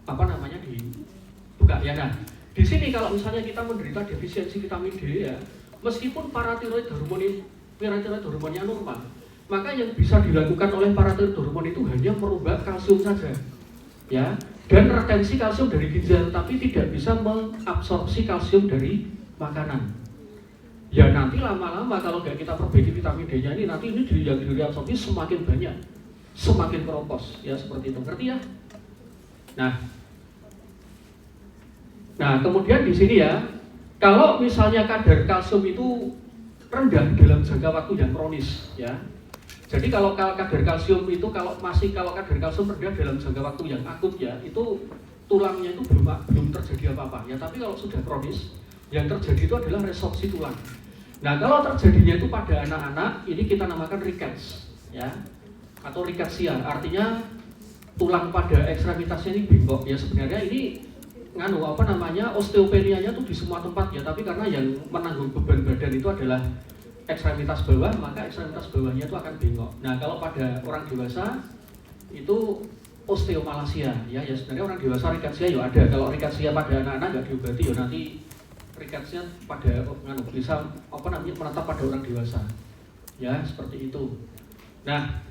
dibuka ya. Nah, di sini kalau misalnya kita menderita defisiensi vitamin D ya, meskipun paratiroid hormonnya normal, maka yang bisa dilakukan oleh paratiroid hormon itu hanya merubah kalsium saja, ya, dan retensi kalsium dari ginjal, tapi tidak bisa mengabsorpsi kalsium dari makanan. Ya nanti lama-lama kalau nggak kita perbaiki vitamin D-nya ini, nanti ini yang diabsorpsi semakin banyak, semakin keropos, ya seperti itu, ngerti ya? Nah kemudian di sini ya, kalau misalnya kadar kalsium itu rendah dalam jangka waktu yang kronis, ya. Jadi kalau kadar kalsium itu kalau kadar kalsium rendah dalam jangka waktu yang akut ya, itu tulangnya itu belum terjadi apa-apa ya. Tapi kalau sudah kronis, yang terjadi itu adalah resorpsi tulang. Nah kalau terjadinya itu pada anak-anak, ini kita namakan rickets, ya, atau rickettsia. Artinya tulang pada ekstremitasnya ini bengkok. Ya sebenarnya ini osteopenianya itu di semua tempat ya. Tapi karena yang menanggung beban badan itu adalah ekstremitas bawah, maka ekstremitas bawahnya itu akan bengkok. Nah kalau pada orang dewasa itu osteomalacia, ya sebenarnya orang dewasa rickettsia ya ada. Kalau rickettsia pada anak-anak nggak diobati ya nanti ricketsnya pada bisa menetap pada orang dewasa, ya seperti itu. Nah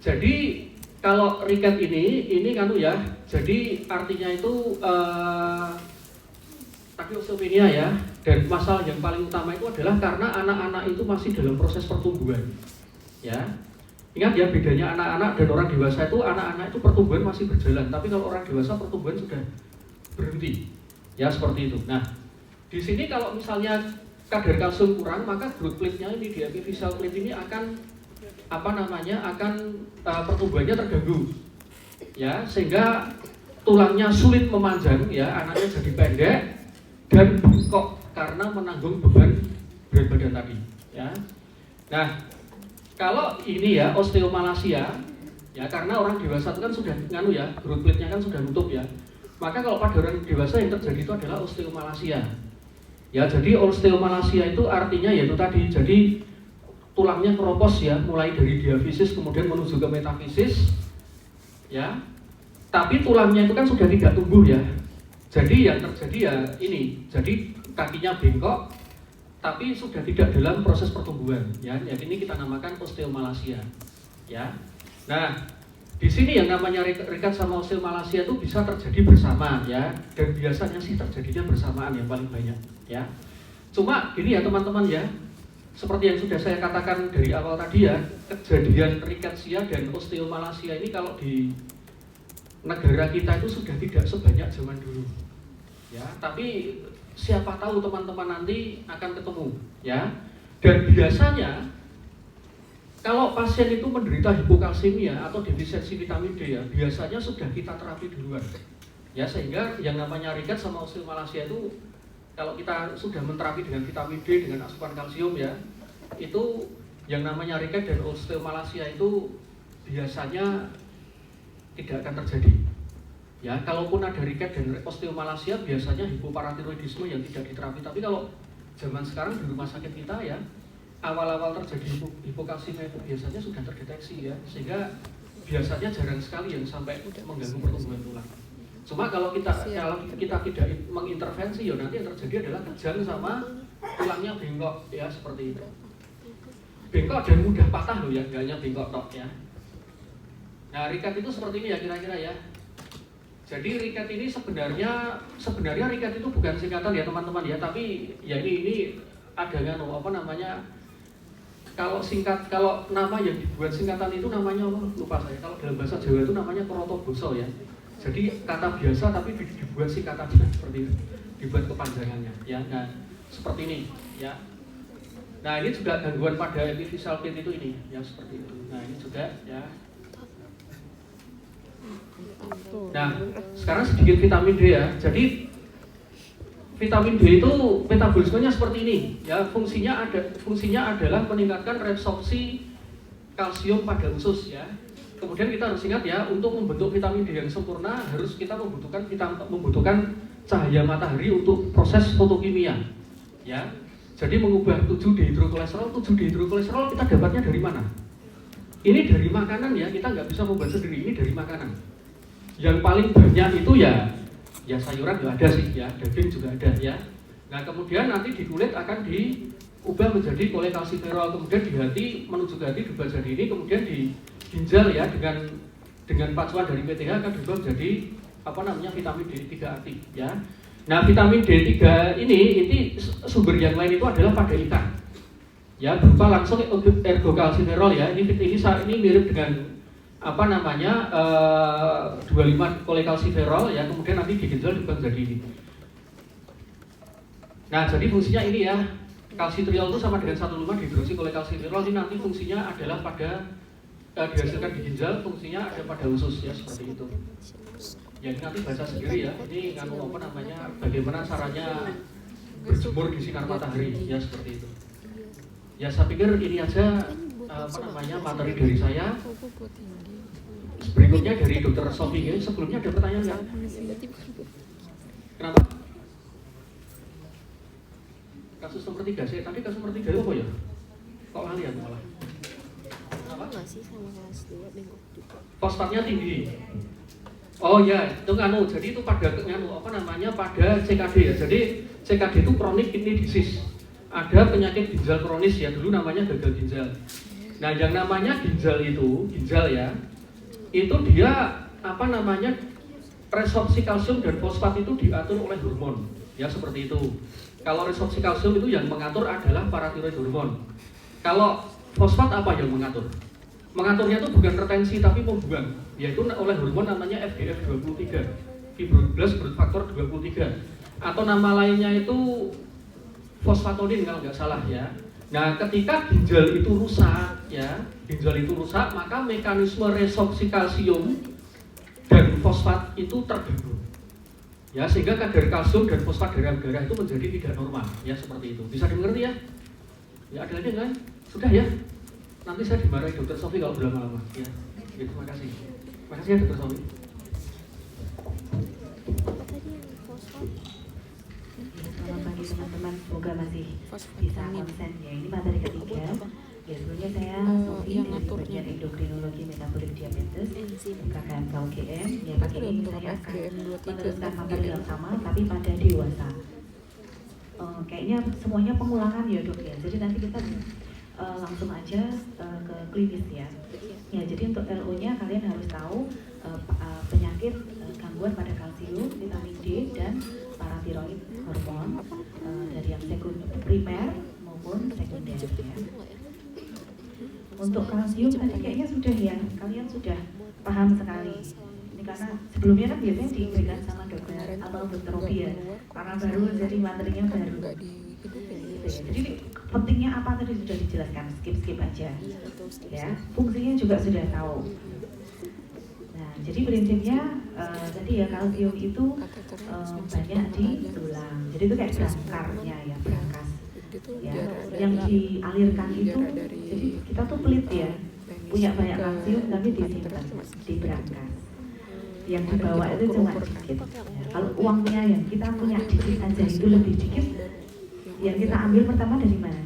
jadi kalau ricket ini ya, jadi artinya itu tadi osteopenia ya, dan masalah yang paling utama itu adalah karena anak-anak itu masih dalam proses pertumbuhan, ya. Ingat ya bedanya anak-anak dan orang dewasa itu, anak-anak itu pertumbuhan masih berjalan, tapi kalau orang dewasa pertumbuhan sudah berhenti, ya seperti itu. Nah di sini kalau misalnya kadar kalsium kurang, maka growth plate-nya ini di epiphyseal plate ini akan pertumbuhannya terganggu, ya sehingga tulangnya sulit memanjang, ya anaknya jadi pendek dan bengkok karena menanggung beban berat badan tadi, ya. Nah kalau ini ya osteomalacia, ya karena orang dewasa itu kan sudah growth plate-nya kan sudah nutup ya, maka kalau pada orang dewasa yang terjadi itu adalah osteomalacia. Ya jadi osteomalacia itu artinya yaitu tadi, jadi tulangnya keropos ya, mulai dari diafisis kemudian menuju ke metafisis, ya. Tapi tulangnya itu kan sudah tidak tumbuh ya. Jadi yang terjadi ya ini, jadi kakinya bengkok, tapi sudah tidak dalam proses pertumbuhan, ya. Yang ini kita namakan osteomalacia, ya. Nah di sini yang namanya ricket sama osteomalacia itu bisa terjadi bersama, ya. Dan biasanya sih terjadinya bersamaan yang paling banyak, ya. Cuma gini ya teman-teman ya, seperti yang sudah saya katakan dari awal tadi ya, kejadian rickettsia dan osteomalacia ini kalau di negara kita itu sudah tidak sebanyak zaman dulu, ya. Tapi siapa tahu teman-teman nanti akan ketemu, ya. Dan biasanya kalau pasien itu menderita hipokalsemia atau defisiensi vitamin D ya, biasanya sudah kita terapi duluan, ya, sehingga yang namanya ricket sama osteomalacia itu kalau kita sudah menterapi dengan vitamin D dengan asupan kalsium ya, itu yang namanya ricket dan osteomalacia itu biasanya tidak akan terjadi. Ya, kalaupun ada ricket dan osteomalacia biasanya hipoparatiroidisme yang tidak diterapi. Tapi kalau zaman sekarang di rumah sakit kita ya, awal-awal terjadi hipokalsemia itu biasanya sudah terdeteksi ya, sehingga biasanya jarang sekali yang sampai mengganggu pertumbuhan tulang. Cuma kalau kita tidak mengintervensi ya nanti yang terjadi adalah kejang sama tulangnya bengkok ya seperti itu. Bengkok dan mudah patah loh ya, enggak hanya bengkok tok ya. Nah, ricket itu seperti ini ya kira-kira ya. Jadi ricket ini sebenarnya ricket itu bukan singkatan ya teman-teman ya, tapi ya ini ada kalau nama yang dibuat singkatan itu namanya lupa saya. Kalau dalam bahasa Jawa itu namanya krotoboso ya. Jadi kata biasa tapi dibuat singkatannya seperti itu, dibuat kepanjangannya ya. Nah, seperti ini ya. Nah, ini juga gangguan pada epiphyseal plate itu ini ya seperti itu. Nah, ini juga ya. Nah, sekarang sedikit vitamin D ya. Jadi vitamin D itu metabolismenya seperti ini ya. Fungsinya adalah meningkatkan resorpsi kalsium pada usus ya. Kemudian kita harus ingat ya, untuk membentuk vitamin D yang sempurna harus kita membutuhkan cahaya matahari untuk proses fotokimia. Ya. Jadi mengubah 7-dehidrokolesterol kita dapatnya dari mana? Ini dari makanan ya, kita nggak bisa membuat sendiri, ini dari makanan. yang paling banyak itu ya sayuran juga ada sih ya, daging juga ada ya. Nah kemudian nanti di kulit akan diubah menjadi kolekalsiferol, kemudian di hati menuju ke hati diubah jadi ini, kemudian di ginjal ya dengan pacuan dari PTH akan diubah menjadi vitamin D3 aktif ya. Nah vitamin D3 ini sumber yang lain itu adalah pada ikan ya, berupa langsung ergokalsiferol ya. Ini mirip dengan 25 kolekalsiferol ya, kemudian nanti di ginjal diubah menjadi ini. Nah, jadi fungsinya ini ya, kalsitriol itu sama dengan 1,5 dihidroksikolekalsiferol. Ini nanti fungsinya adalah pada dihasilkan di ginjal, fungsinya ada pada usus ya, seperti itu. Ya ini nanti baca sendiri ya. Ini bagaimana caranya berjemur di sinar matahari ya, seperti itu. Ya saya pikir ini aja materi dari saya. Berikutnya dari Dr. Sofi. Sebelumnya ada pertanyaan nggak? Kenapa? Kasus nomor 3 sih, tadi kasus nomor 3 itu apa ya? Kok lali ya malah? Apa? Masih sama kelas 2 bengkok juga. Fosfatnya tinggi. Oh ya, itu jadi itu pada pada CKD ya. Jadi CKD itu chronic kidney disease. Ada penyakit ginjal kronis ya, dulu namanya gagal ginjal. Nah, yang namanya ginjal ya, itu dia resorpsi kalsium dan fosfat itu diatur oleh hormon ya, seperti itu. Kalau resorpsi kalsium itu yang mengatur adalah paratiroid hormon. Kalau fosfat apa yang mengatur? Mengaturnya itu bukan retensi tapi membuang, yaitu oleh hormon namanya FGF23, fibroblast growth factor 23, atau nama lainnya itu fosfatodin kalau nggak salah ya. Nah, ketika ginjal itu rusak, maka mekanisme resorpsi kalsium dan fosfat itu terganggu. Ya, sehingga kadar kalsium dan fosfat dalam darah itu menjadi tidak normal, ya seperti itu. Bisa dimengerti ya? Ya, ada lagi kan? Sudah ya? Nanti saya dimarahi Dr. Sofi kalau berlama-lama. Ya, gitu, terima kasih. Terima kasih ya Dr. Sofi. Selamat pagi teman-teman, semoga masih bisa konsen ya. Ini materi ketiga. Ya, sebelumnya saya Sofi dari bagian endokrinologi metabolik diabetes KKM KUGM. Ya, kali ini saya akan meneruskan materi yang sama tapi pada dewasa. Kayaknya semuanya pengulangan ya dok ya. Jadi nanti kita langsung aja ke klinis ya. Ya, jadi untuk LO-nya kalian harus tahu penyakit gangguan pada kalsium, vitamin D dan paratiroid hormon dari yang primer maupun sekunder ya. Untuk kalsium tadi kayaknya sudah ya, kalian sudah paham sekali. Ini karena sebelumnya kan biasanya diberikan sama dokter atau dokter Robi ya, karena baru jadi materinya baru. Jadi pentingnya apa tadi sudah dijelaskan, skip aja. Ya, fungsinya juga sudah tahu. Nah, jadi prinsipnya tadi ya kalsium itu banyak di tulang. Jadi itu kayak brankarnya ya, brankas. Ya, yang dialirkan itu, jadi kita tuh pelit ya, punya banyak kalsium tapi disimpan di brankas. Yang dibawa itu cuma dikit. Ya, kalau uangnya yang kita punya dikit aja itu lebih dikit, yang kita ambil pertama dari mana?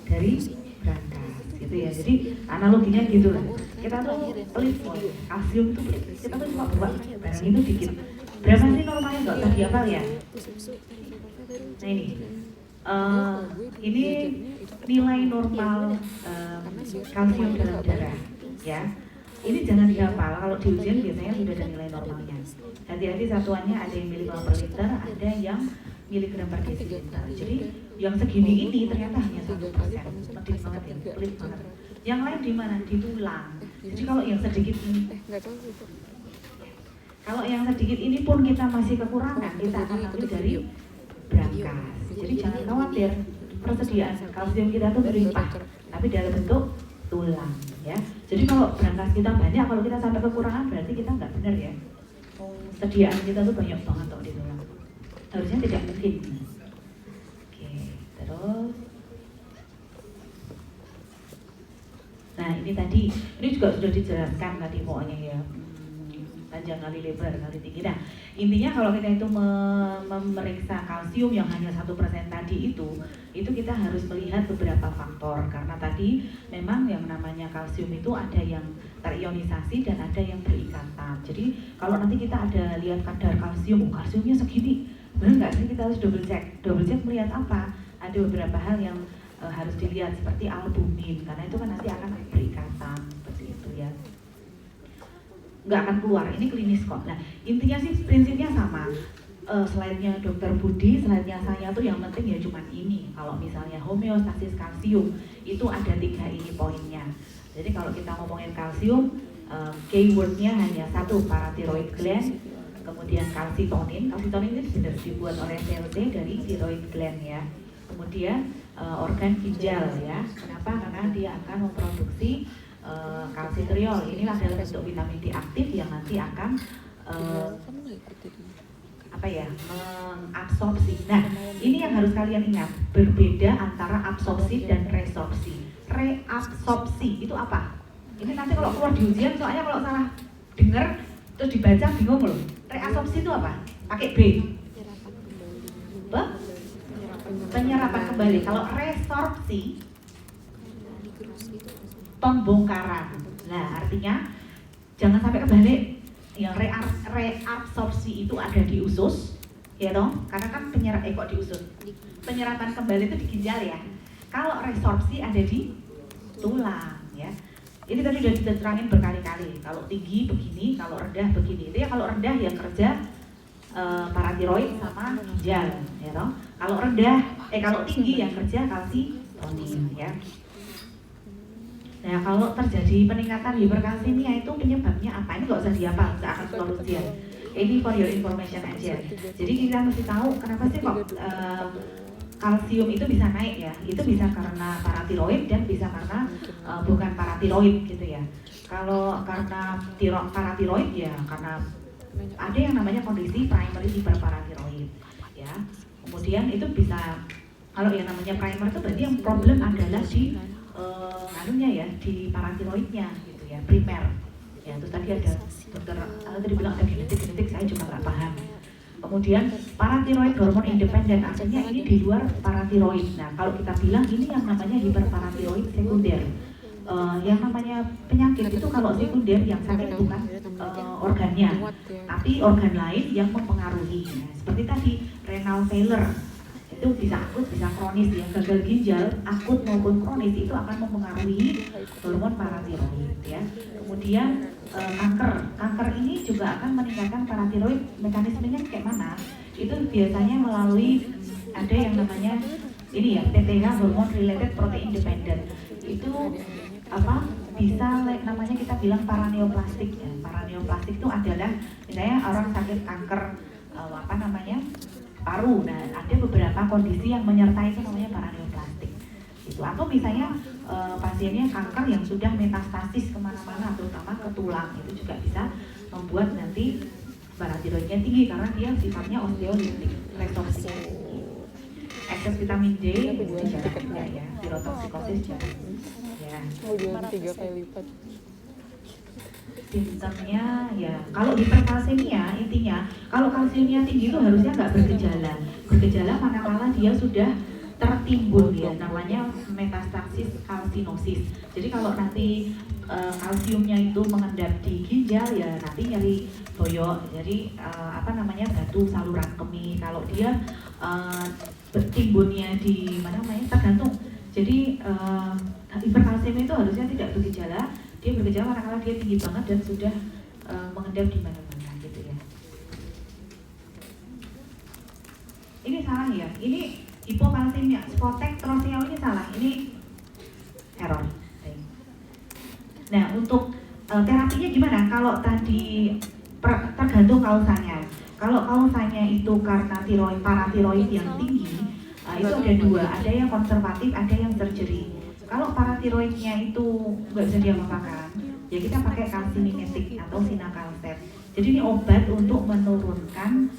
Dari brankas, gitu ya. Jadi analoginya gitu lah. Kita tuh pelit, kalsium tuh pelit. Kita tuh cuma bawa barang itu dikit. Berapa sih normalnya nggak usah dihafal ya? Nah ini nilai normal kalsium dalam darah ya. Ini jangan dihafal, kalau di ujian biasanya sudah ada nilai normalnya. Hati-hati satuannya, ada yang miligram per liter, ada yang miligram per desiliter. Jadi yang segini ini ternyata hanya 1%. Medit banget ya, pelit banget. Yang lain di mana? Di tulang. Jadi kalau yang sedikit ini, kalau yang sedikit ini pun kita masih kekurangan, kita akan ambil dari brankas. Jadi jangan khawatir, persediaan kalsium kita tuh berlimpah, tapi dalam bentuk tulang ya. Jadi kalau brankas kita banyak, kalau kita sampai kekurangan berarti kita nggak benar ya. Sediaan kita tuh banyak banget kok di tulang. Harusnya tidak mungkin. Oke, terus. Nah ini tadi, ini juga sudah dijelaskan tadi pokoknya ya. panjang kali lebar kali tinggi. Nah, intinya kalau kita itu memeriksa kalsium yang hanya 1% tadi itu kita harus melihat beberapa faktor, karena tadi memang yang namanya kalsium itu ada yang terionisasi dan ada yang berikatan. Jadi kalau nanti kita ada lihat kadar kalsium, kalsiumnya segini, benar nggak sih, kita harus double check melihat apa? Ada beberapa hal yang harus dilihat seperti albumin, karena itu kan nanti akan berikatan seperti itu ya. Nggak akan keluar, ini klinis kok. Nah intinya sih prinsipnya sama. Slide-nya Dokter Budi, slide-nya saya tuh yang penting ya cuman ini. Kalau misalnya homeostasis kalsium itu ada 3 ini poinnya. Jadi kalau kita ngomongin kalsium, keywordnya hanya satu, parathyroid gland, kemudian kalsitonin. Kalsitonin ini benar dibuat oleh sel T dari thyroid gland ya. Kemudian organ ginjal ya. Kenapa? Karena dia akan memproduksi kalsitriol. Ini adalah bentuk vitamin D aktif yang nanti akan mengabsorpsi. Nah, ini yang harus kalian ingat, berbeda antara absorpsi dan resorpsi. Reabsorpsi itu apa? Ini nanti kalau keluar di ujian, soalnya kalau salah dengar terus dibaca bingung loh. Reabsorpsi itu apa? Pakai B. Penyerapan kembali. Kalau resorpsi, pembongkaran. Nah, artinya jangan sampai kebalik. Yang reabsorpsi itu ada di usus, ya dong? Karena kan kok di usus. Penyerapan kembali itu di ginjal ya. Kalau resorpsi ada di tulang ya. Ini tadi sudah diterangin berkali-kali. Kalau tinggi begini, kalau rendah begini. Itu ya kalau rendah yang kerja parathyroid sama ginjal, ya dong? Kalau kalau tinggi yang kerja kalsitonin ya. Nah, kalau terjadi peningkatan hiperkalsemia itu penyebabnya apa? Ini nggak usah dihafal, nggak akan solusi ya. Ini for your information aja. Jadi kita mesti tahu kenapa sih kok kalsium itu bisa naik ya. Itu bisa karena parathyroid dan bisa karena bukan parathyroid gitu ya. Kalau karena parathyroid ya karena ada yang namanya kondisi primary hyperparathyroid ya. Kemudian itu bisa, kalau yang namanya primer itu berarti yang problem adalah di di parathyroidnya gitu ya, primer ya. Terus tadi ada dokter tadi bilang ada genetik saya juga nggak paham. Kemudian parathyroid hormon independen, artinya ini di luar parathyroid. Nah kalau kita bilang ini yang namanya hiperparathyroid sekunder. Yang namanya penyakit itu kalau sekunder yang sakit bukan organnya, tapi organ lain yang mempengaruhi. Nah, seperti tadi renal failure itu bisa akut, bisa kronis ya. Gagal ginjal akut maupun kronis itu akan mempengaruhi hormon parathyroid ya. Kemudian kanker ini juga akan meningkatkan parathyroid. Mekanismenya kayak mana? Itu biasanya melalui ada yang namanya ini ya, TTH, hormone related protein dependent. Itu bisa namanya kita bilang paraneoplastik ya. Paraneoplastik itu adalah misalnya orang sakit kanker paru. Nah, ada beberapa kondisi yang menyertai itu namanya paraneoplastik. Itu atau misalnya pasiennya kanker yang sudah metastasis kemana-mana, terutama ke tulang, itu juga bisa membuat nanti parathyroidnya tinggi karena dia sifatnya osteolitik, resorpsi. Ekses vitamin D itu juga ya, tirotoksikosis juga. Ya. 3 kali lipat. Simptomnya ya, kalau hiperkalsemia intinya kalau kalsiumnya tinggi itu harusnya nggak bergejala manakala dia sudah tertimbun ya, namanya metastasis kalsinosis. Jadi kalau nanti kalsiumnya itu mengendap di ginjal ya nanti nyeri boyok, jadi batu saluran kemih. Kalau dia timbunnya di tergantung. Jadi hiperkalsemia itu harusnya tidak bergejala. Dia bergejala manakala dia tinggi banget dan sudah mengendap di mana-mana gitu ya. Ini salah ya. Ini hipokalsemia, spotektroseol ini salah. Ini error. Nah, untuk terapinya gimana? Kalau tadi tergantung kausanya. Kalau kausanya itu karena parathyroid yang tinggi, itu ada dua. Ada yang konservatif, ada yang surgery. Kalau parathyroidnya itu nggak bisa diapa-apakan, ya kita pakai kalsimimetik atau sinakalset. Jadi ini obat untuk menurunkan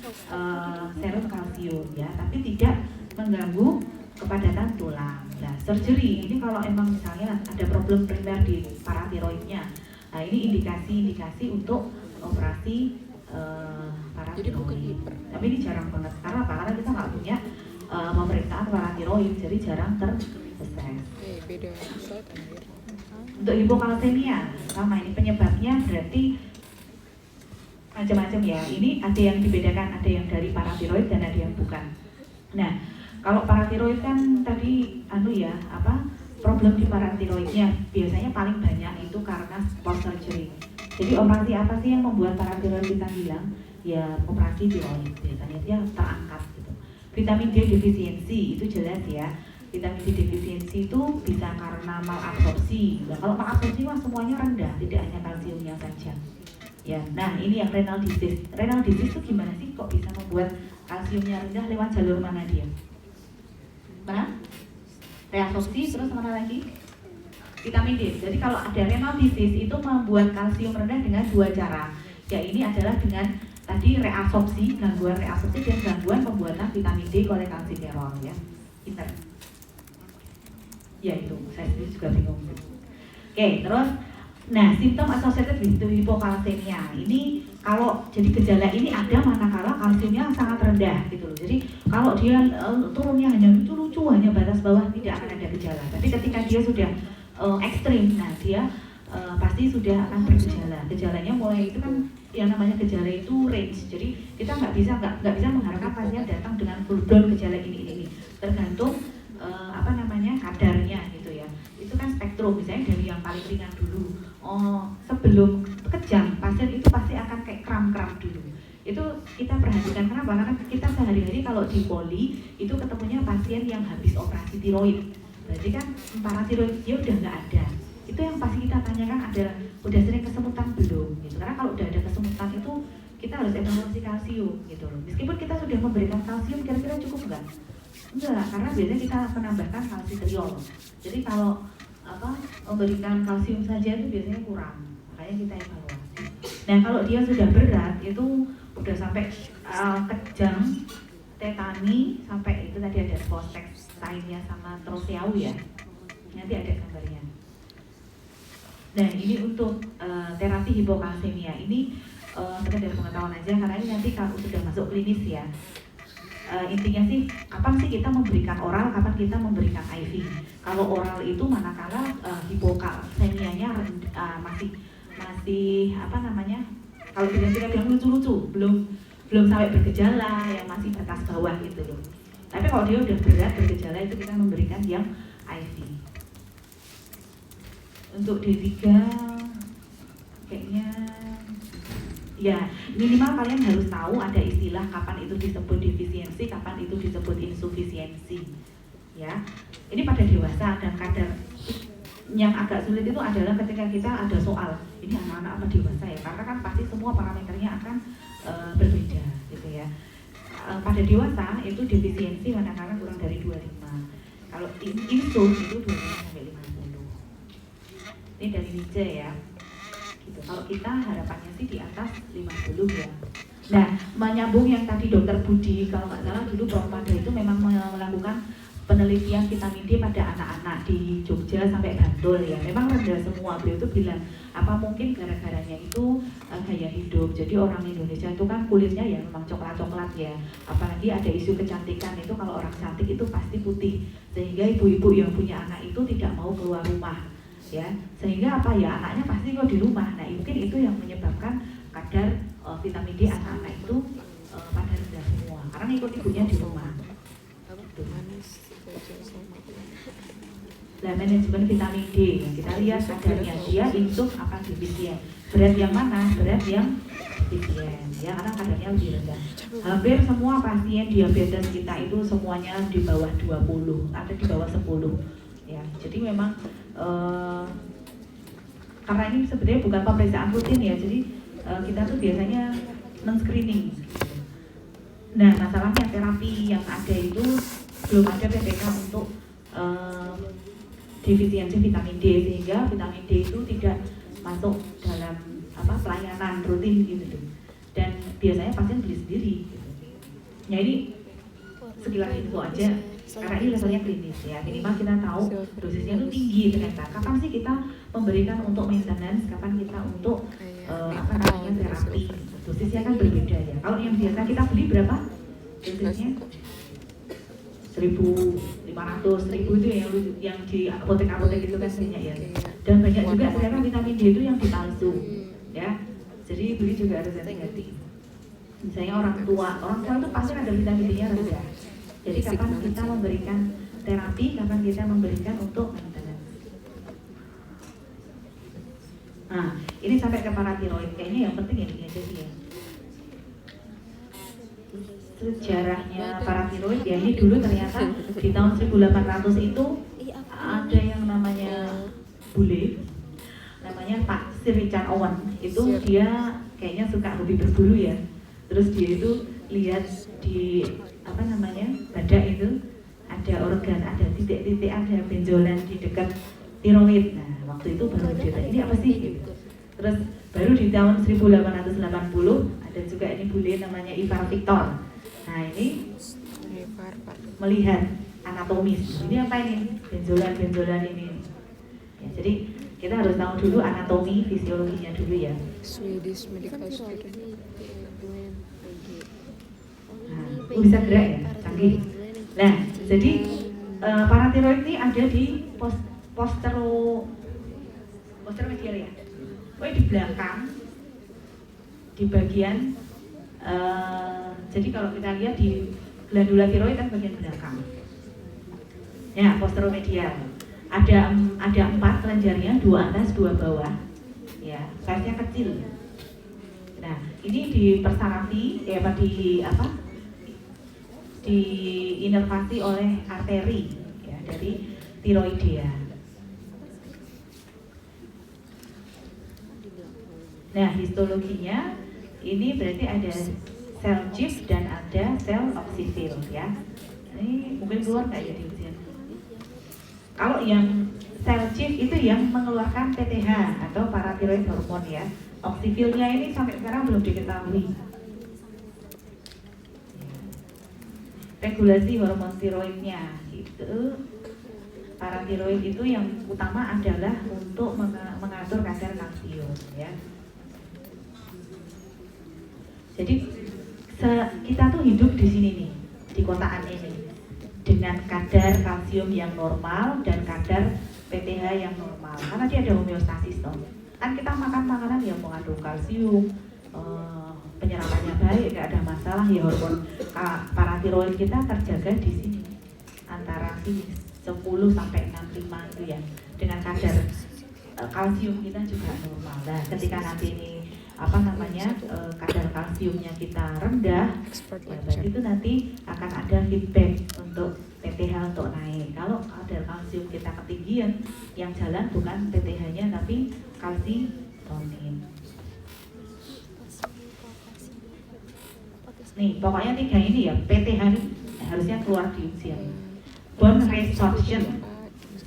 serum kalsium ya, tapi tidak mengganggu kepadatan tulang. Nah, surgery ini kalau emang misalnya ada problem primer di parathyroidnya, nah ini indikasi-indikasi untuk operasi Jadi bukan paratiroid. hiper. Tapi ini jarang banget. Karena apa? Karena kita nggak punya pemeriksaan paratiroid, jadi jarang terdeteksi. Beda slide anjir. Untuk hipokalsemia, sama ini penyebabnya berarti macam-macam ya. Ini ada yang dibedakan, ada yang dari paratiroid dan ada yang bukan. Nah, kalau paratiroid kan tadi problem di paratiroidnya biasanya paling banyak itu karena post surgery. Jadi operasi apa sih yang membuat paratiroid kita hilang? Ya operasi tiroid, biasanya dia terangkat gitu. Vitamin D defisiensi itu jelas ya. Vitamin D defisiensi itu bisa karena malabsorpsi. Nah, kalau malabsorpsi mah semuanya rendah, tidak hanya kalsiumnya saja. Ya, nah ini yang renal disease. Renal disease itu gimana sih kok bisa membuat kalsiumnya rendah lewat jalur mana dia? Mana? Reabsorpsi, terus mana lagi? Vitamin D. Jadi kalau ada renal disease itu membuat kalsium rendah dengan dua cara. Ya ini adalah dengan tadi reabsorpsi, gangguan reabsorpsi dan gangguan pembuatan vitamin D oleh kalsiferol ya. Pinter. Ya itu, saya sendiri juga bingung. Oke, terus nah simptom associated with hypokalsemia ini kalau jadi gejala ini ada manakala kalsiumnya sangat rendah gitu loh. Jadi kalau dia turunnya hanya lucu-lucu, hanya batas bawah, tidak akan ada gejala. Tapi ketika dia sudah ekstrim, nah dia pasti sudah akan bergejala. Gejalanya mulai itu kan yang namanya gejala itu range. Jadi kita nggak bisa mengharapkan pasien datang dengan full blown gejala ini. Tergantung kadarnya gitu ya. Itu kan spektrum, misalnya dari yang paling ringan dulu. Sebelum kejang, pasien itu pasti akan kayak kram-kram dulu. Itu kita perhatikan, kenapa? Karena kita sehari-hari kalau di poli itu ketemunya pasien yang habis operasi tiroid. Berarti kan paratiroid dia udah nggak ada. Itu yang pasti kita tanyakan adalah udah sering kesemutan belum gitu. Karena kalau udah ada kesemutan itu kita harus evaluasi kalsium gitu loh. Meskipun kita sudah memberikan kalsium, kira-kira cukup nggak? Enggak, karena biasanya kita menambahkan kalsitriol. Jadi kalau memberikan kalsium saja itu biasanya kurang, makanya kita evaluasi. Nah kalau dia sudah berat itu udah sampai kejang, tetani, sampai itu tadi ada postex lainnya sama troseau ya, nanti ada gambarnya. Nah ini untuk terapi hipokalsemia ini sekedar pengetahuan aja karena ini nanti kalau sudah masuk klinis ya. Intinya sih, kapan sih kita memberikan oral, kapan kita memberikan IV. Kalau oral itu manakala hipokalsemianya masih kalau kita bilang lucu-lucu, belum sampai bergejala, yang masih batas bawah gitu loh. Tapi kalau dia udah berat bergejala itu kita memberikan yang IV. Untuk D3 kayaknya ya minimal kalian harus tahu ada istilah kapan itu disebut defisiensi, kapan itu disebut insufisiensi ya. Ini pada dewasa dan kadar yang agak sulit itu adalah ketika kita ada soal ini anak-anak apa dewasa ya, karena kan pasti semua parameternya akan berbeda gitu ya. Pada dewasa itu defisiensi manakala kurang dari 25. Kalau insul itu 25 sampai 50. Ini dari Nietzsche ya. Gitu. Kalau kita harapannya sih di atas 50 ya. Nah, menyambung yang tadi Dokter Budi, kalau nggak salah dulu Prof. Pada itu memang melakukan penelitian vitamin D pada anak-anak di Jogja sampai Bantul ya. Memang rendah semua. Beliau itu bilang apa mungkin gara-garanya itu gaya hidup. Jadi orang Indonesia itu kan kulitnya ya memang coklat-coklat ya. Apalagi ada isu kecantikan itu kalau orang cantik itu pasti putih. Sehingga ibu-ibu yang punya anak itu tidak mau keluar rumah. Ya, sehingga apa ya anaknya pasti kok di rumah. Nah mungkin itu yang menyebabkan kadar vitamin D anak-anak itu pada rendah semua karena ikut ibunya di rumah. Nah manajemen vitamin D yang kita lihat kadarnya dia insuf apa defisien. Berat yang mana? Berat yang defisien ya karena kadarnya lebih rendah. Hampir semua pasien diabetes kita itu semuanya di bawah 20 atau di bawah 10 ya. Jadi memang karena ini sebenarnya bukan pemeriksaan rutin ya, jadi kita tuh biasanya men-screening. Nah masalahnya terapi yang ada itu belum ada PPK untuk defisiensi vitamin D, sehingga vitamin D itu tidak masuk dalam pelayanan rutin gitu. Dan biasanya pasien beli sendiri gitu. Ya ini sekilas info aja karena ini levelnya klinis ya, minimal kita tahu dosisnya itu tinggi ternyata. Kapan sih kita memberikan untuk maintenance, kapan kita untuk terapi, dosisnya kan berbeda ya. Kalau yang biasa kita beli berapa dosisnya? 1.500, 1.000 itu yang di apotek-apotek itu kan banyak ya. Dan banyak juga ternyata vitamin D itu yang dipalsu ya. Jadi beli juga harus hati-hati. Misalnya orang tua itu pasti ada vitamin D-nya rendah. Jadi kapan kita memberikan terapi, kapan kita memberikan untuk maintenance. Nah, ini sampai ke paratiroid, kayaknya yang penting ini aja sih ya. Sejarahnya paratiroid ya, ini dulu ternyata di tahun 1800 itu ada yang namanya bule, namanya Pak Sir Richard Owen. Itu dia kayaknya suka hobi berburu ya. Terus dia itu lihat di badak itu ada organ, ada titik-titik, ada benjolan di dekat tiroid. Nah, waktu itu baru dia tanya, ini apa sih gitu. Terus baru di tahun 1880 ada juga ini bule namanya Ivar Victor. Nah, ini melihat anatomis. Ini apa ini? Benjolan-benjolan ini. Ya, jadi kita harus tahu dulu anatomi, fisiologinya dulu ya. Swedish medical student. Nah, bisa gerak ya, canggih. Nah, jadi paratiroid ini ada di posteromedial ya. Oh, di belakang, di bagian. Jadi kalau kita lihat di glandula tiroid kan bagian belakang. Ya, posteromedial. Ada 4 kelenjarnya, 2 atas, 2 bawah. Ya, size-nya kecil. Nah, ini dipersarafi diinervasi oleh arteri ya, dari tiroidea. Nah, histologinya ini berarti ada sel chief dan ada sel oksifil ya. Ini mungkin keluar nggak ya di ujian? Kalau yang sel chief itu yang mengeluarkan PTH atau paratiroid hormon ya. Oksifilnya ini sampai sekarang belum diketahui. Regulasi hormon tiroidnya itu, paratiroid itu yang utama adalah untuk mengatur kadar kalsium ya. Jadi kita tuh hidup di sini nih, di kotaan ini dengan kadar kalsium yang normal dan kadar PTH yang normal, karena dia ada homeostasis toh. Kan kita makan makanan yang mengandung kalsium, penyerapannya baik, nggak ada masalah ya, hormon paratiroid kita terjaga di sini antara 10 sampai 65 itu ya, dengan kadar kalsium kita juga normal. Nah, ketika nanti ini kadar kalsiumnya kita rendah, ya berarti itu nanti akan ada feedback untuk PTH untuk naik. Kalau kadar kalsium kita ketinggian, yang jalan bukan PTH-nya tapi kalsitonin. Nih, pokoknya 3 ini ya, PTH ini harusnya keluar di ujian. Bone resorption,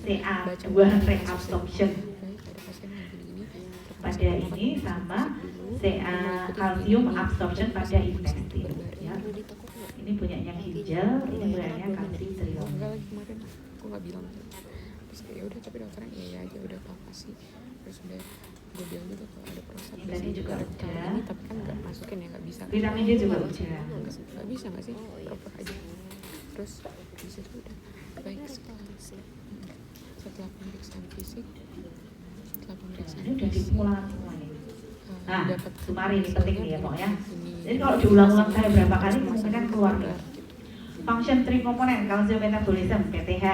CA2 reabsorption pada ini sama CA kalsium absorption pada intestin ya. Ini punyanya ginjal, ini punyanya kalsitriol. Enggak lagi kemarin aku nggak bilang. Terus ya udah, tapi dokternya iya aja udah palpasi. Terus udah gue bilang juga kalau ada proses tadi juga udah ini, tapi kan nggak masukin ya, nggak bisa. Vitamin D juga udah. Nggak bisa nggak sih, proper aja. Terus di situ udah baik sekali. Setelah pemeriksaan fisik, ini udah diulang semua nih. Nah, dapat sumari ini penting nih ya pokoknya. Jadi kalau diulang-ulang kali berapa kali kemungkinan keluar nih. Function 3 komponen kalsium metabolism PTH.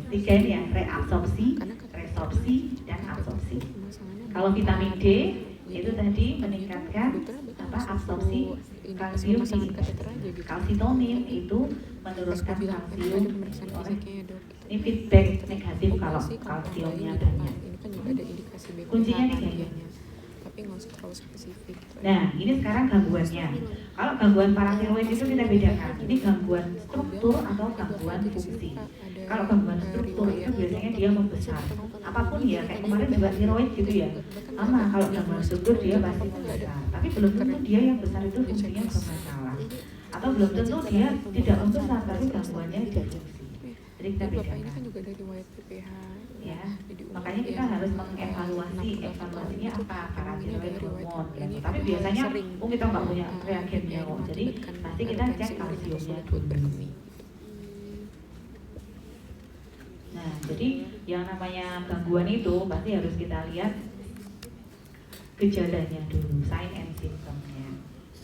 3 ini ya, reabsorpsi, resorpsi, dan absorpsi. Kalau vitamin D itu tadi meningkatkan absorpsi kalsium di kalsitonin, itu menurunkan kalsium. Ini feedback negatif kalau kalsiumnya banyak. Kuncinya nih kayaknya. Tapi nggak usah terlalu spesifik. Nah, ini sekarang gangguannya. Kalau gangguan paratiroid itu kita bedakan. Ini gangguan struktur atau gangguan fungsi. Kalau gangguan struktur itu biasanya dia membesar. Apapun ya, kayak kemarin juga tiroid gitu ya. Sama, kalau gangguan struktur dia pasti membesar. Tapi belum tentu dia yang besar itu fungsinya bermasalah. Atau belum tentu dia tidak membesar, tapi gangguannya di fungsi. kita Bapak ini bedakan kan juga dari riwayat PPH ya. jadi Makanya kita harus mengevaluasi evaluasinya apa paratiroid hormon gitu. Tapi biasanya kita nggak punya reagennya kok, jadi pasti kita cek kalsiumnya dulu. Nah, jadi yang namanya gangguan itu pasti harus kita lihat gejalanya dulu, sign and symptomnya.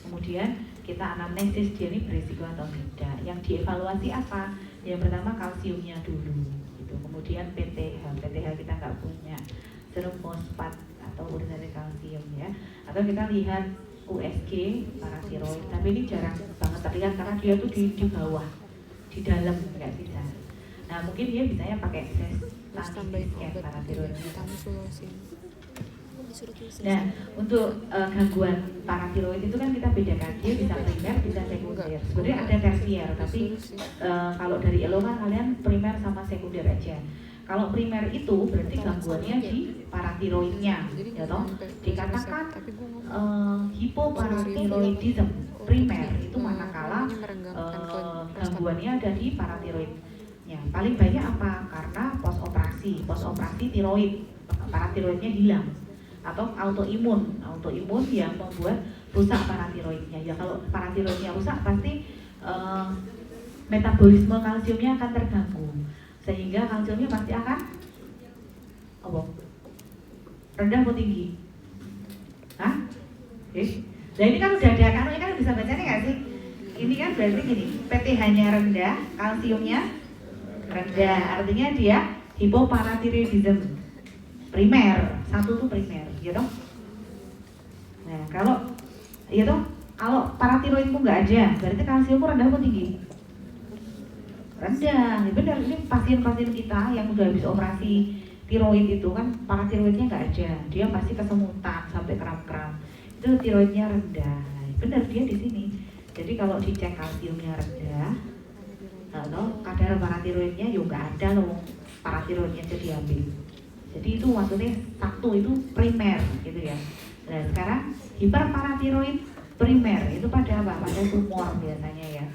Kemudian kita anamnesis dia ini berisiko atau tidak. Yang dievaluasi apa? Yang pertama kalsiumnya dulu, gitu. Kemudian PTH kita nggak punya, serum fosfat atau urinary kalsium ya. Atau kita lihat USG paratiroid, tapi ini jarang banget terlihat karena dia tuh di bawah, di dalam nggak bisa. Nah mungkin dia bisanya pakai tes tambahin scan obat paratiroidnya. tamsulosin. Nah, untuk gangguan paratiroid itu kan kita bedakan, dia bisa primer, bisa sekunder. Sebenarnya ada tersier, tapi kalau dari ELO kan kalian primer sama sekunder aja. Kalau primer itu berarti gangguannya di paratiroidnya, ya toh. Dikatakan hipoparatiroidism primer itu manakala gangguannya ada di paratiroidnya. Paling banyak apa? Karena post operasi tiroid, paratiroidnya hilang. Atau autoimun yang membuat rusak paratiroidnya. Ya kalau paratiroidnya rusak pasti metabolisme kalsiumnya akan terganggu, sehingga kalsiumnya pasti akan rendah atau tinggi. Hah? Nah ini kan udah ada kan, ini kan bisa bacanya nggak sih? Ini kan berarti gini, PTH-nya rendah, kalsiumnya rendah, artinya dia hipoparatiroidism primer, satu tuh primer, gitu. Nah kalau paratiroidmu nggak ada, berarti kalsiummu rendah atau tinggi? Rendah, ya benar. Ini pasien-pasien kita yang udah habis operasi tiroid itu kan paratiroidnya nggak ada, dia pasti kesemutan sampai kram-kram, itu tiroidnya rendah. Benar dia di sini. Jadi kalau dicek kalsiumnya rendah, kadar paratiroidnya ya nggak ada loh, paratiroidnya jadi diambil. Jadi itu maksudnya satu itu primer gitu ya. Nah sekarang hiperparatiroid primer itu pada apa? Pada tumor biasanya ya,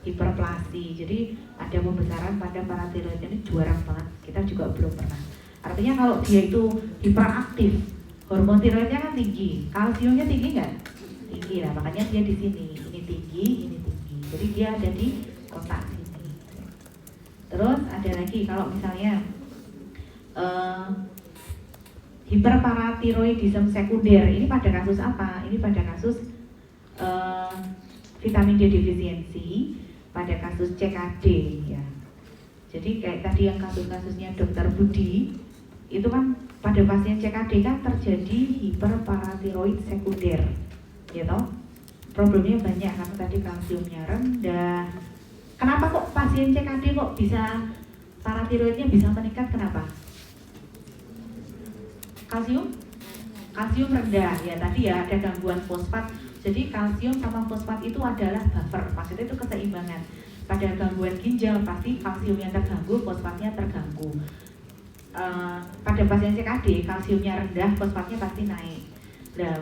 hiperplasi. Jadi ada pembesaran pada paratiroid, ini jarang banget. Kita juga belum pernah. Artinya kalau dia itu hiperaktif, hormon tiroidnya kan tinggi, kalsiumnya tinggi nggak? Tinggi lah. Makanya dia di sini. Ini tinggi, ini tinggi. Jadi dia ada di kotak sini. Terus ada lagi kalau misalnya hiperparatiroidism sekunder, ini pada kasus apa? Ini pada kasus vitamin D defisiensi, pada kasus CKD ya. Jadi kayak tadi yang kasus-kasusnya Dokter Budi, itu kan pada pasien CKD kan terjadi hiperparatiroid sekunder, ya toh? Problemnya banyak karena tadi kalsiumnya rendah. Kenapa kok pasien CKD kok bisa paratiroidnya bisa meningkat? Kenapa? Kalsium rendah ya, tadi ya ada gangguan fosfat. Jadi kalsium sama fosfat itu adalah buffer, maksudnya itu keseimbangan. Pada gangguan ginjal pasti kalsiumnya terganggu, fosfatnya terganggu. Pada pasien CKD kalsiumnya rendah, fosfatnya pasti naik. Nah,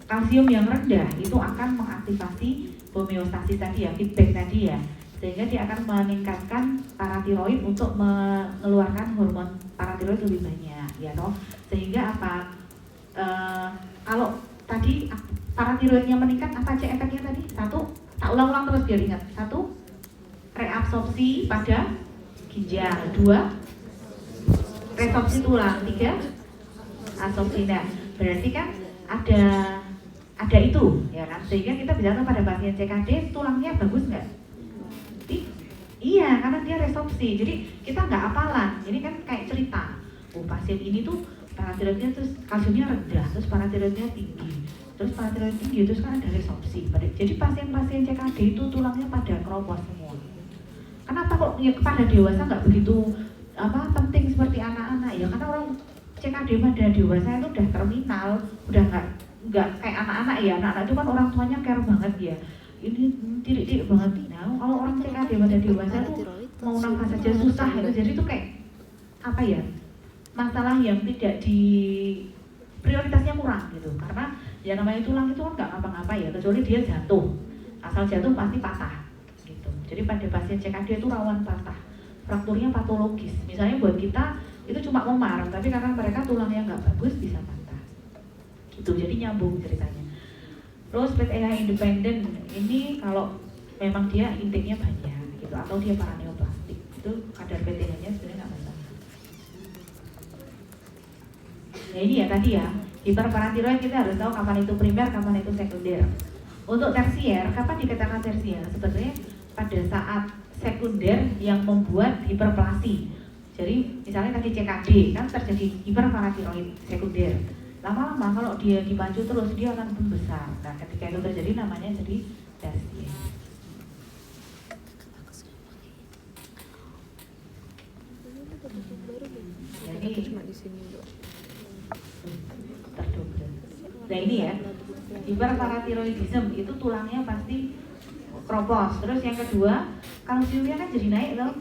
kalsium yang rendah itu akan mengaktifasi homeostasis tadi ya, feedback tadi ya, sehingga dia akan meningkatkan paratiroid untuk mengeluarkan hormon paratiroid lebih banyak ya toh. Sehingga apa? Kalau tadi paratiroidnya meningkat, apa aja efeknya tadi? Satu, tak ulang-ulang terus biar ingat. Satu, reabsorpsi pada ginjal. Dua, resorpsi tulang. Tiga, absorpsi. Nah, berarti kan ada itu ya kan, sehingga kita bisa tahu pada pasien CKD tulangnya bagus nggak? Iya, karena dia resorpsi. Jadi kita nggak hafalan. Ini kan kayak cerita. Pasien ini tuh paratiroidnya terus kalsiumnya rendah, terus paratiroidnya tinggi, terus paratiroid tinggi, terus kan ada resorpsi. Jadi pasien-pasien CKD itu tulangnya pada keropos semua. Kenapa kok ya, pada dewasa nggak begitu penting seperti anak-anak ya? Karena orang CKD pada dewasa itu udah terminal, udah nggak kayak anak-anak ya. Anak-anak itu kan orang tuanya care banget ya. Ini tirik-tirik banget. Nah, kalau orang CKD pada dewasa itu mau nafas saja susah itu. Jadi itu kayak apa ya? Masalah yang tidak di prioritasnya kurang gitu, karena ya namanya tulang itu kan nggak apa-apa ya, kecuali dia jatuh, asal jatuh pasti patah gitu. Jadi pada pasien CKD itu rawan patah, frakturnya patologis. Misalnya buat kita itu cuma memar, tapi karena mereka tulangnya nggak bagus bisa patah. Itu jadi nyambung ceritanya. Terus PTH independen ini kalau memang dia intiknya banyak gitu atau dia paraneoplastik itu kadar PTH-nya sebenarnya nggak masalah. Nah ini ya tadi ya, hiperparatiroid kita harus tahu kapan itu primer, kapan itu sekunder. Untuk tersier, kapan dikatakan tersier? Sebetulnya pada saat sekunder yang membuat hiperplasi. Jadi misalnya tadi CKD kan terjadi hiperparatiroid sekunder. Lama-lama kalau dia dipacu terus dia akan membesar. Nah ketika itu terjadi namanya jadi tersier. Jadi cuma di sini doang. terdobel. Nah ini ya, hiperparatiroidism itu tulangnya pasti kropos. Terus yang kedua, kalsiumnya kan jadi naik loh.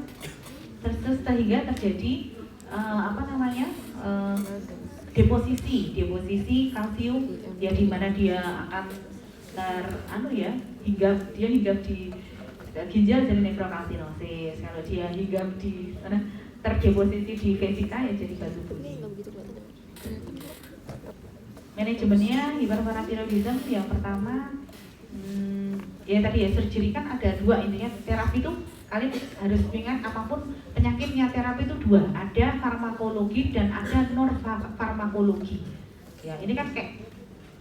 Terus sehingga terjadi deposisi kalsium ya di mana dia akan hinggap di ginjal jadi nefrokalsinosis. Kalau dia hinggap di terdeposisi di vesika ya jadi batu bening. Manajemennya hiperparatiroidism yang pertama ya tadi ya surgery kan ada dua intinya terapi itu kalian harus ingat apapun penyakitnya terapi itu dua, ada farmakologi dan ada non farmakologi. Ya ini kan kayak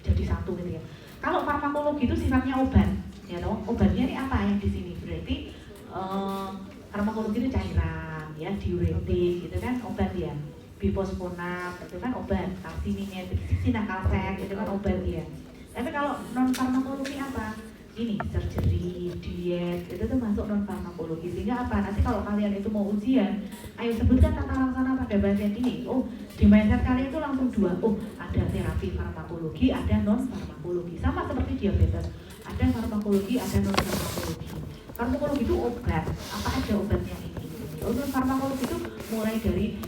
jadi satu gitu ya. Kalau farmakologi itu sifatnya obat, ya toh obatnya ini apa yang di sini berarti farmakologi itu cairan, ya diuretik gitu kan obat ya. Bifosfonat itu kan obat, kalsiminet, sinakalsen itu kan obat ya. Tapi kalau non farmakologi apa? Ini surgery, diet itu tuh masuk non farmakologi. Sehingga apa? Nanti kalau kalian itu mau ujian, ayo sebutkan tata laksana pada pasien ini. Oh, di mindset kalian itu langsung dua. Oh, ada terapi farmakologi, ada non farmakologi. Sama seperti diabetes, ada farmakologi, ada non farmakologi. Farmakologi itu obat. Apa aja obatnya ini? Oh, non farmakologi itu mulai dari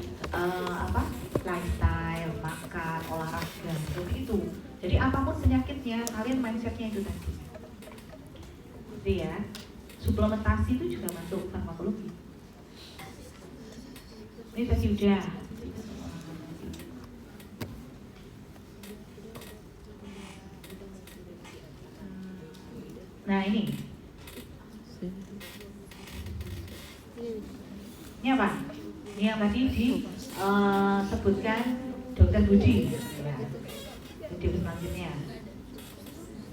lifestyle, makan, olahraga, seperti itu. Jadi apapun penyakitnya, kalian mindsetnya itu tadi. Jadi ya, suplementasi itu juga masuk farmakologi. Ini tadi udah. Nah ini apa? Ini yang tadi disebutkan Dr. Budi. Ya. Video selanjutnya.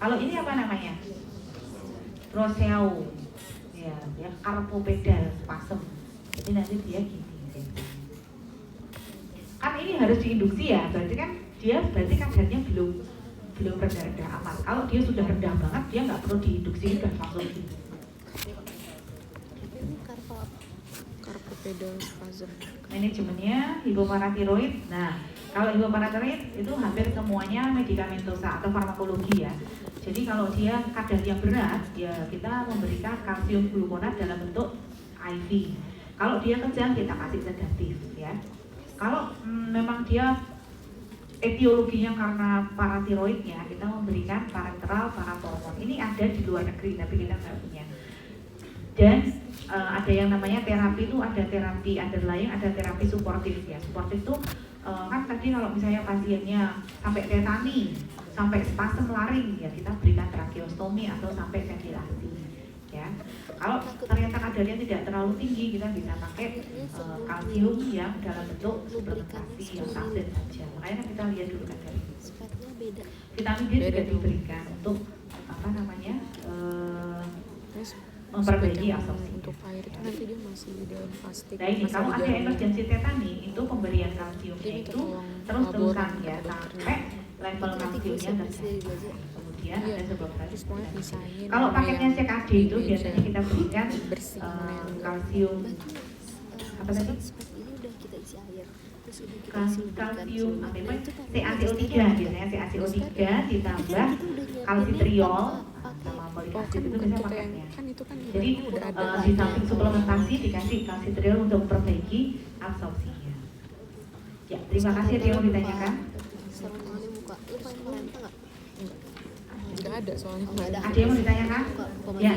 Kalau ini apa namanya? Roseo. Ya, karpopedal spasm. Jadi nanti dia gini. Kan ini harus diinduksi ya, berarti kadarnya belum rendah amat. Kalau dia sudah rendah banget, dia nggak perlu diinduksi, udah langsung gini. Carpopedal spasm. Manajemennya hipoparatiroid. Nah, kalau hipoparatiroid itu hampir semuanya medikamentosa atau farmakologi ya. Jadi kalau dia kadar yang berat, ya kita memberikan kalsium glukonat dalam bentuk IV. Kalau dia kejang, kita kasih sedatif ya. Kalau memang dia etiologinya karena paratiroidnya, kita memberikan parenteral, paratormon. Ini ada di luar negeri, tapi kita nggak punya. Dan ada yang namanya terapi itu ada terapi underlying, ada terapi suportif ya. Suportif itu kan tadi kalau misalnya pasiennya sampai tetani, sampai spasem laring ya kita berikan tracheostomi atau sampai ventilasi ya. Kalau ternyata kadarnya tidak terlalu tinggi, kita bisa pakai kalsium yang dalam bentuk suplementasi yang tablet saja. Makanya kita lihat dulu kadarnya. Vitamin D juga diberikan untuk memperbaiki absorpsi. Untuk air itu nanti dia masih di dalam plastik. Nah ini kalau ada emergency tetani itu pemberian kalsiumnya itu terus-terusan ya sampai level kalsiumnya tercapai. Kemudian ada sebab tadi. Kalau paketnya CKD itu biasanya kita berikan kalsium apa tadi? Kalsium CaCO3 biasanya CaCO3 ditambah kalsitriol sama folik acid itu biasanya paketnya. Jadi di samping suplementasi dikasih kalsitriol untuk memperbaiki absorpsinya. Ya, terima kasih. Ada yang mau ditanyakan? Nggak ada soalnya. Ada yang mau ditanyakan? Ya.